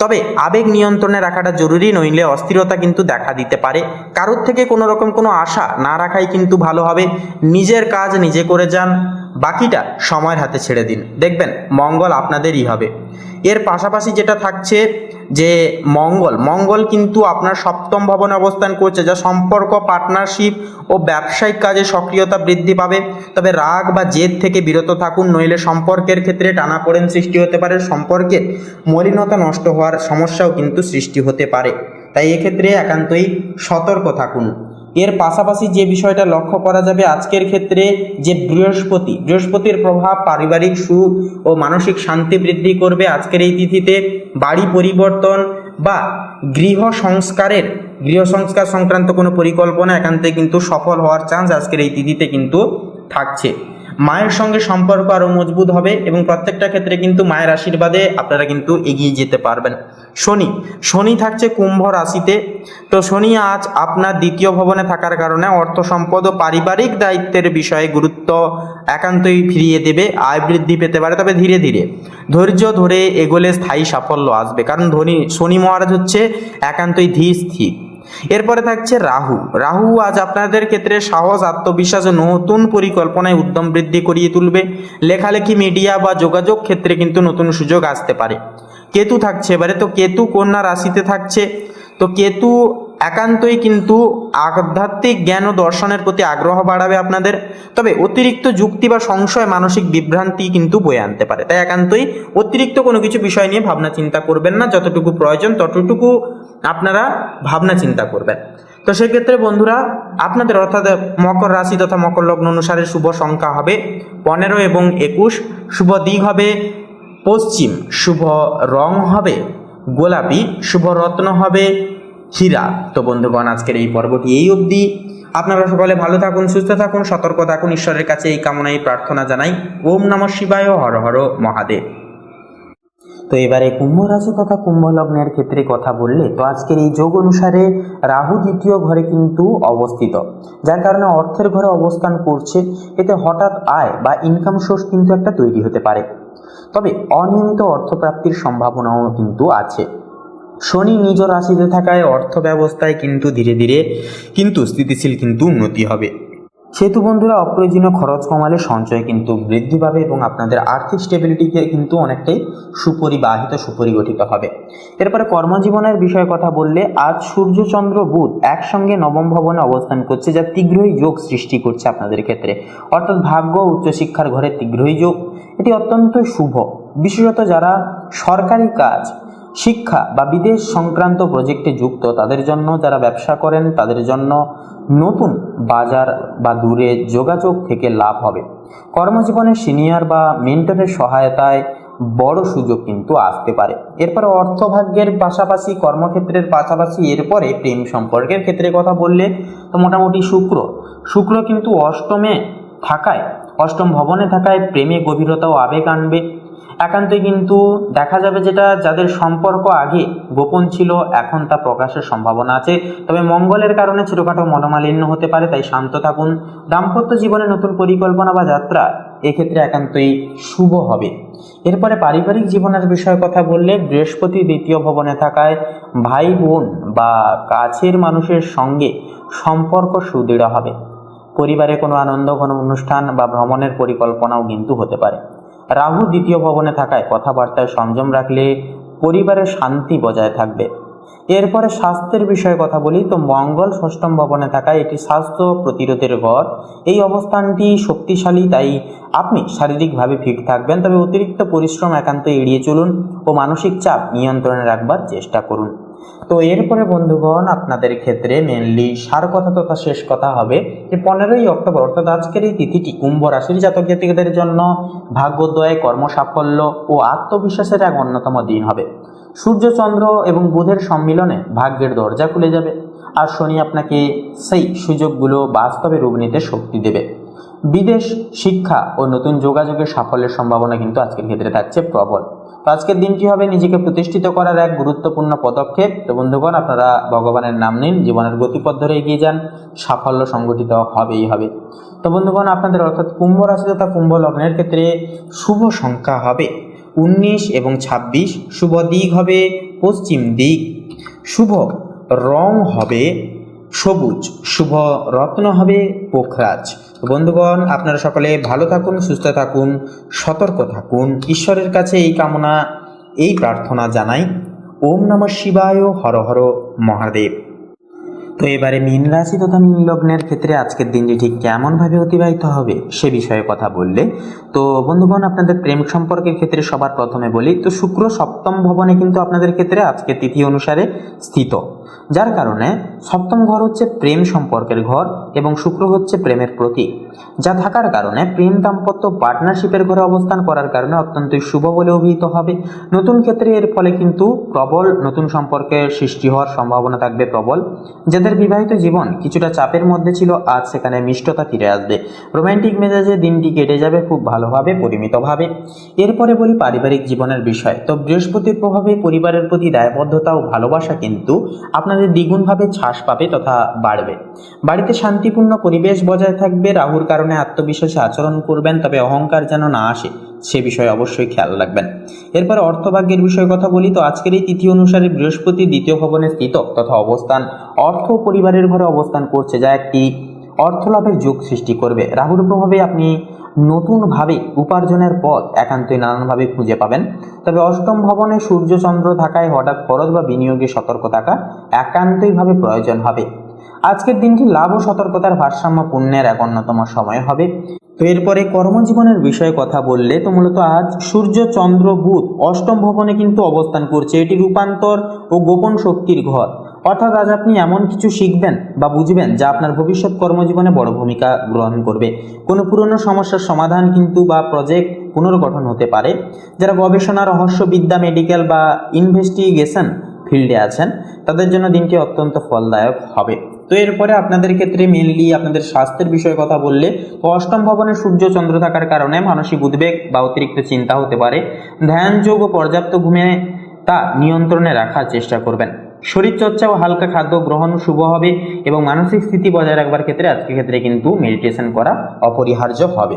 তবে আবেগ নিয়ন্ত্রণে রাখাটা জরুরি, নইলে অস্থিরতা কিন্তু দেখা দিতে পারে। কারোর থেকে কোনো রকম কোনো আশা না রাখাই কিন্তু ভালো হবে। নিজের কাজ নিজে করে যান, বাকিটা সময়ের হাতে ছেড়ে দিন, দেখবেন মঙ্গল আপনাদেরই হবে। এর পাশাপাশি যেটা থাকছে যে মঙ্গল কিন্তু আপনার সপ্তম ভবনে অবস্থান করছে, যা সম্পর্ক, পার্টনারশিপ ও ব্যবসায়িক কাজে সক্রিয়তা বৃদ্ধি পাবে। তবে রাগ বা জেদ থেকে বিরত থাকুন, নইলে সম্পর্কের ক্ষেত্রে টানাপোড়েন সৃষ্টি হতে পারে, সম্পর্কের মলিনতা নষ্ট হওয়ার সমস্যাও কিন্তু সৃষ্টি হতে পারে। তাই এক্ষেত্রে একান্তই সতর্ক থাকুন। এর পাশাপাশি যে বিষয়টা লক্ষ্য করা যাবে আজকের ক্ষেত্রে, যে বৃহস্পতির প্রভাব পারিবারিক সুখ ও মানসিক শান্তি বৃদ্ধি করবে। আজকের এই তিথিতে বাড়ি পরিবর্তন বা গৃহ সংস্কার সংক্রান্ত কোনো পরিকল্পনা একান্তই কিন্তু সফল হওয়ার চান্স আজকের এই তিথিতে কিন্তু থাকছে। মায়ের সঙ্গে সম্পর্ক আরও মজবুত হবে এবং প্রত্যেকটা ক্ষেত্রে কিন্তু মায়ের আশীর্বাদে আপনারা কিন্তু এগিয়ে যেতে পারবেন। শনি থাকছে কুম্ভ রাশিতে। তো শনি আজ আপনার দ্বিতীয় ভবনে থাকার কারণে অর্থ সম্পদ ও পারিবারিক দায়িত্বের বিষয়ে গুরুত্ব একান্তই ফিরিয়ে দেবে। আয় বৃদ্ধি পেতে পারে, তবে ধীরে ধীরে ধৈর্য ধরে এগোলে স্থায়ী সাফল্য আসবে, কারণ শনি মহারাজ হচ্ছে একান্তই ধীর স্থির। এরপরে থাকছে রাহু। রাহু আজ আপনাদের ক্ষেত্রে সাহস, আত্মবিশ্বাস ও নতুন পরিকল্পনায় উদ্যম বৃদ্ধি করিয়ে তুলবে। লেখালেখি, মিডিয়া বা যোগাযোগ ক্ষেত্রে কিন্তু নতুন সুযোগ আসতে পারে। কেতু থাকছে এবারে, তো কেতু কন্যা রাশিতে থাকছে। তো কেতু একান্তই কিন্তু আধ্যাত্মিক জ্ঞান ও দর্শনের প্রতি আগ্রহ বাড়াবে আপনাদের। তবে অতিরিক্ত যুক্তি বা সংশয় মানসিক বিভ্রান্তি কিন্তু বয়ে আনতে পারে, তাই একান্তই অতিরিক্ত কোনো কিছু বিষয় নিয়ে ভাবনা চিন্তা করবেন না। যতটুকু প্রয়োজন ততটুকু আপনারা ভাবনা চিন্তা করবেন। তো সেক্ষেত্রে বন্ধুরা, আপনাদের অর্থাৎ মকর রাশি তথা মকর লগ্ন অনুসারে শুভ সংখ্যা হবে 15 এবং 21। শুভ দিক হবে পশ্চিম, শুভ রং হবে গোলাপি, শুভ রত্ন হবে হীরা। তো বন্ধুগণ, আজকের এই পর্বটি এই অবধি। আপনারা সকলে ভালো থাকুন, সুস্থ থাকুন, সতর্ক থাকুন, ঈশ্বরের কাছে এই কামনাই প্রার্থনা জানাই। ওম নমঃ শিবায়, হর হর মহাদেব। তো এবারে কুম্ভ রাশি তথা কুম্ভ লগ্নের ক্ষেত্রে কথা বললে, তো আজকের এই যোগ অনুসারে রাহু দ্বিতীয় ঘরে কিন্তু অবস্থিত, যার কারণে অর্থের ঘরে অবস্থান করছে। এতে হঠাৎ আয় বা ইনকাম সোর্স কিন্তু একটা তৈরি হতে পারে, তবে অনিয়মিত অর্থপ্রাপ্তির সম্ভাবনাও কিন্তু আছে। শনি নিজ রাশিতে থাকায় অর্থ ব্যবস্থায় কিন্তু ধীরে ধীরে কিন্তু স্থিতিশীল কিন্তু উন্নতি হবে। সেহেতু বন্ধুরা, অপ্রয়োজনীয় খরচ কমালে সঞ্চয় কিন্তু বৃদ্ধি পাবে এবং আপনাদের আর্থিক স্টেবিলিটিকে কিন্তু অনেকটাই সুপরিগঠিত হবে। এরপরে কর্মজীবনের বিষয়ে কথা বললে, আজ সূর্য চন্দ্র বুধ একসঙ্গে নবম ভবনে অবস্থান করছে, যা তীব্রই যোগ সৃষ্টি করছে আপনাদের ক্ষেত্রে, অর্থাৎ ভাগ্য উচ্চশিক্ষার ঘরে তীব্রই যোগ। এটি অত্যন্ত শুভ, বিশেষত যারা সরকারি কাজ, শিক্ষা বা বিদেশ সংক্রান্ত প্রজেক্টে যুক্ত তাদের জন্য, যারা ব্যবসা করেন তাদের জন্য নতুন বাজার বা দূরে যোগাযোগ থেকে লাভ হবে। কর্মজীবনে সিনিয়র বা মেন্টরের সহায়তায় বড় সুযোগ কিন্তু আসতে পারে। এরপরে অর্থভাগ্যের পাশাপাশি, কর্মক্ষেত্রের পাশাপাশি এরপরে প্রেম সম্পর্কের ক্ষেত্রে কথা বললে, তো মোটামুটি শুক্র কিন্তু অষ্টম ভবনে থাকায় প্রেমে গভীরতা ও আবেগ আনবে। একান্তই কিন্তু দেখা যাবে যেটা যাদের সম্পর্ক আগে গোপন ছিল, এখন তা প্রকাশের সম্ভাবনা আছে। তবে মঙ্গলের কারণে ছোটখাটো মনোমালিন্য হতে পারে, তাই শান্ত থাকুন। দাম্পত্য জীবনে নতুন পরিকল্পনা বা যাত্রা এক্ষেত্রে একান্তই শুভ হবে। এরপরে পারিবারিক জীবনের বিষয়ে কথা বললে, বৃহস্পতি দ্বিতীয় ভবনে থাকায় ভাই বোন বা কাছের মানুষের সঙ্গে সম্পর্ক সুদৃঢ় হবে। পরিবারে কোনো আনন্দ, কোনো অনুষ্ঠান বা ভ্রমণের পরিকল্পনাও কিন্তু হতে পারে। রাহু দ্বিতীয় ভবনে থাকায় কথাবার্তায় সংযম রাখলে পরিবারের শান্তি বজায় থাকবে। এরপরে স্বাস্থ্যের বিষয়ে কথা বলি, তো মঙ্গল ষষ্ঠম ভবনে থাকায় এটি স্বাস্থ্য প্রতিরোধের ঘর। এই অবস্থানটি শক্তিশালী, তাই আপনি শারীরিকভাবে ফিট থাকবেন। তবে অতিরিক্ত পরিশ্রম একান্ত এড়িয়ে চলুন ও মানসিক চাপ নিয়ন্ত্রণে রাখবার চেষ্টা করুন। তো এরপরে বন্ধুগণ, আপনাদের ক্ষেত্রে মেনলি সার কথা তথা শেষ কথা হবে যে 15ই অক্টোবর, অর্থাৎ আজকের এই তিথিটি কুম্ভ রাশির জাতক জাতিকাদের জন্য ভাগ্যোদয়, কর্মসাফল্য ও আত্মবিশ্বাসের এক অন্যতম দিন হবে। সূর্য, চন্দ্র এবং বুধের সম্মিলনে ভাগ্যের দরজা খুলে যাবে, আর শনি আপনাকে সেই সুযোগগুলো বাস্তবে রূপ নিতে শক্তি দেবে। বিদেশ, শিক্ষা ও নতুন যোগাযোগের সাফল্যের সম্ভাবনা কিন্তু আজকের ক্ষেত্রে থাকছে প্রবল। তো আজকের দিনটি হবে নিজেকে প্রতিষ্ঠিত করার এক গুরুত্বপূর্ণ পদক্ষেপ। তো বন্ধুগণ, আপনারা ভগবানের নাম নিন, জীবনের গতিপথ ধরে এগিয়ে যান, সাফল্য সংগঠিত হবেই হবে। তো বন্ধুগণ, আপনাদের অর্থাৎ কুম্ভ রাশি তথা কুম্ভ লগ্নের ক্ষেত্রে শুভ সংখ্যা হবে 19 এবং 26। শুভ দিক হবে পশ্চিম দিক, শুভ রং হবে সবুজ, শুভ রত্ন হবে পোখরাজ। বন্ধুগণ, আপনারা সকলে ভালো থাকুন, সুস্থ থাকুন, সতর্ক থাকুন, ঈশ্বরের কাছে এই কামনা, এই প্রার্থনা জানাই। ওম নমঃ শিবায়, হর হর মহাদেব। তো এবারে মীন রাশি তথা মীন লগ্নের ক্ষেত্রে আজকের দিনটি ঠিক কেমনভাবে অতিবাহিত হবে সে বিষয়ে কথা বললে, তো বন্ধুগণ, আপনাদের প্রেম সম্পর্কের ক্ষেত্রে সবার প্রথমে বলি, তো শুক্র সপ্তম ভবনে কিন্তু আপনাদের ক্ষেত্রে আজকের তিথি অনুসারে স্থিত, যার কারণে সপ্তম ঘর হচ্ছে প্রেম সম্পর্কের ঘর এবং শুক্র হচ্ছে প্রেমের প্রতীক, যা থাকার কারণে প্রেম, দাম্পত্য, পার্টনারশিপের ঘরে অবস্থান করার কারণে অত্যন্তই শুভ বলে অভিহিত হবে। নতুন ক্ষেত্রে এর ফলে কিন্তু প্রবল নতুন সম্পর্কের সৃষ্টি হওয়ার সম্ভাবনা থাকবে প্রবল। যাদের বিবাহিত জীবন কিছুটা চাপের মধ্যে ছিল, আজ সেখানে মিষ্টতা ফিরে আসবে। রোম্যান্টিক মেজাজে দিনটি কেটে যাবে খুব ভালোভাবে, পরিমিতভাবে। এরপরে বলি পারিবারিক জীবনের বিষয়, তো বৃহস্পতির প্রভাবে পরিবারের প্রতি দায়বদ্ধতা ও ভালোবাসা কিন্তু আপনাদের দ্বিগুণভাবে ছাস পাবে তথা বাড়বে। বাড়িতে শান্তিপূর্ণ পরিবেশ বজায় থাকবে। রাহুর কারণে আত্মবিশ্বাসী আচরণ করবেন, তবে অহংকার যেন না আসে সে বিষয়ে অবশ্যই খেয়াল রাখবেন। এরপরে অর্থভাগ্যের বিষয়ে কথা বলি তো আজকের এই তিথি অনুসারে বৃহস্পতি দ্বিতীয় ভবনে স্থিত তথা অবস্থান অর্থ পরিবারের ঘরে অবস্থান করছে, যা একটি অর্থলাভের যোগ সৃষ্টি করবে। রাহুর প্রভাবে আপনি নতুনভাবে উপার্জনের পথ একান্তই নানানভাবে খুঁজে পাবেন। তবে অষ্টম ভবনে সূর্য চন্দ্র থাকায় হঠাৎ খরচ বা বিনিয়োগে সতর্ক থাকা একান্তইভাবে প্রয়োজন হবে। আজকের দিনটি লাভ ও সতর্কতার ভারসাম্য পূর্ণের এক অন্যতম সময় হবে। তো এরপরে কর্মজীবনের বিষয়ে কথা বললে তো মূলত আজ সূর্য চন্দ্র বুধ অষ্টম ভবনে কিন্তু অবস্থান করছে। এটি রূপান্তর ও গোপন শক্তির ঘর, অর্থাৎ আজ আপনি এমন কিছু শিখবেন বা বুঝবেন যা আপনার ভবিষ্যৎ কর্মজীবনে বড় ভূমিকা গ্রহণ করবে। কোনো পুরনো সমস্যার সমাধান কিন্তু বা প্রজেক্ট পুনর্গঠন হতে পারে। যারা গবেষণা, রহস্যবিদ্যা, মেডিকেল বা ইনভেস্টিগেশন ফিল্ডে আছেন তাদের জন্য দিনটি অত্যন্ত ফলদায়ক হবে। তো এরপরে আপনাদের ক্ষেত্রে মেনলি আপনাদের স্বাস্থ্যের বিষয়ে কথা বললে তো অষ্টম ভবনে সূর্য চন্দ্র থাকার কারণে মানসিক উদ্বেগ বা অতিরিক্ত চিন্তা হতে পারে। ধ্যান, যোগ ও পর্যাপ্ত ঘুমে তা নিয়ন্ত্রণে রাখার চেষ্টা করবেন। শরীরচর্চা ও হালকা খাদ্য গ্রহণ শুভ হবে এবং মানসিক স্থিতি বজায় রাখবার ক্ষেত্রে আজকের ক্ষেত্রে কিন্তু মেডিটেশন করা অপরিহার্য হবে।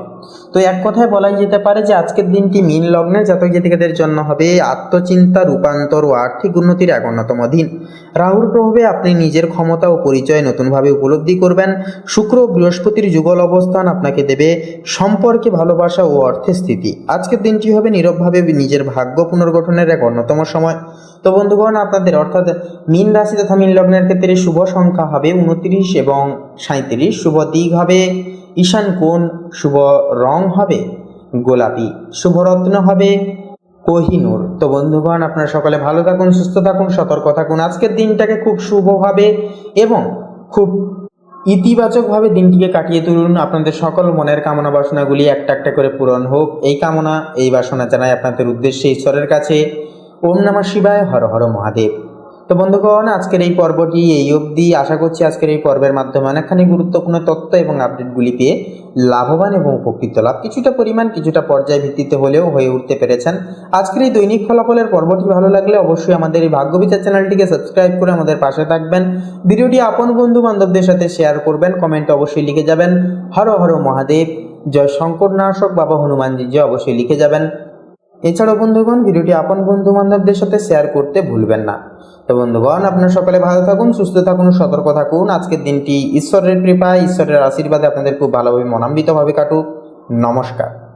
তো এক কথায় বলাই যেতে পারে যে আজকের দিনটি মীন লগ্নে জাতক জাতিকাদের জন্য হবে আত্মচিন্তা, রূপান্তর ও আর্থিক উন্নতির এক অন্যতম দিন। রাহুর প্রভাবে আপনি নিজের ক্ষমতা ও পরিচয় নতুনভাবে উপলব্ধি করবেন। শুক্র ও বৃহস্পতির যুগল অবস্থান আপনাকে দেবে সম্পর্কে ভালোবাসা ও অর্থের স্থিতি। আজকের দিনটি হবে নীরবভাবে নিজের ভাগ্য পুনর্গঠনের এক অন্যতম সময়। তো বন্ধুগণ, আপনাদের অর্থাৎ মীন রাশি তথা মীন লগ্নের ক্ষেত্রে শুভ সংখ্যা হবে 29 এবং 37। শুভ দিক হবে ঈশান কোণ। শুভ রং হবে গোলাপি। শুভ রত্ন হবে কোহিনূর। তো বন্ধুগণ, আপনারা সকলে ভালো থাকুন, সুস্থ থাকুন, সতর্ক থাকুন। আজকের দিনটাকে খুব শুভভাবে এবং খুব ইতিবাচকভাবে দিনটিকে কাটিয়ে তুলুন। আপনাদের সকল মনের কামনা বাসনাগুলি একটা একটা করে পূরণ হোক, এই কামনা এই বাসনা জানাই আপনাদের উদ্দেশ্যে ঈশ্বরের কাছে। ওম নমঃ শিবায়, হর হর মহাদেব। তো বন্ধুগণ, আজকের এই পর্বটি এই অবধি। আশা করছি আজকের এই পর্বের মাধ্যমে অনেকখানি গুরুত্বপূর্ণ তথ্য এবং আপডেটগুলি পেয়ে লাভবান এবং উপকৃত লাভ কিছুটা পরিমাণ কিছুটা পর্যায় ভিত্তিতে হলেও হয়ে উঠতে পেরেছেন। আজকের এই দৈনিক ফলাফলের পর্বটি ভালো লাগলে অবশ্যই আমাদের এই ভাগ্যবিচার চ্যানেলটিকে সাবস্ক্রাইব করে আমাদের পাশে থাকবেন। ভিডিওটি আপন বন্ধু বান্ধবদের সাথে শেয়ার করবেন। কমেন্টে অবশ্যই লিখে যাবেন হর হর মহাদেব, জয় শঙ্করনাশক বাবা হনুমানজি জয় অবশ্যই লিখে যাবেন। এছাড়াও বন্ধুগণ, ভিডিওটি আপন বন্ধু বান্ধবদের সাথে শেয়ার করতে ভুলবেন না। তো বন্ধুগণ, আপনারা সকলে ভালো থাকুন, সুস্থ থাকুন, সতর্ক থাকুন। আজকের দিনটি ঈশ্বরের কৃপায়, ঈশ্বরের আশীর্বাদে আপনাদের খুব ভালোভাবে মনান্বিতভাবে কাটুক। নমস্কার।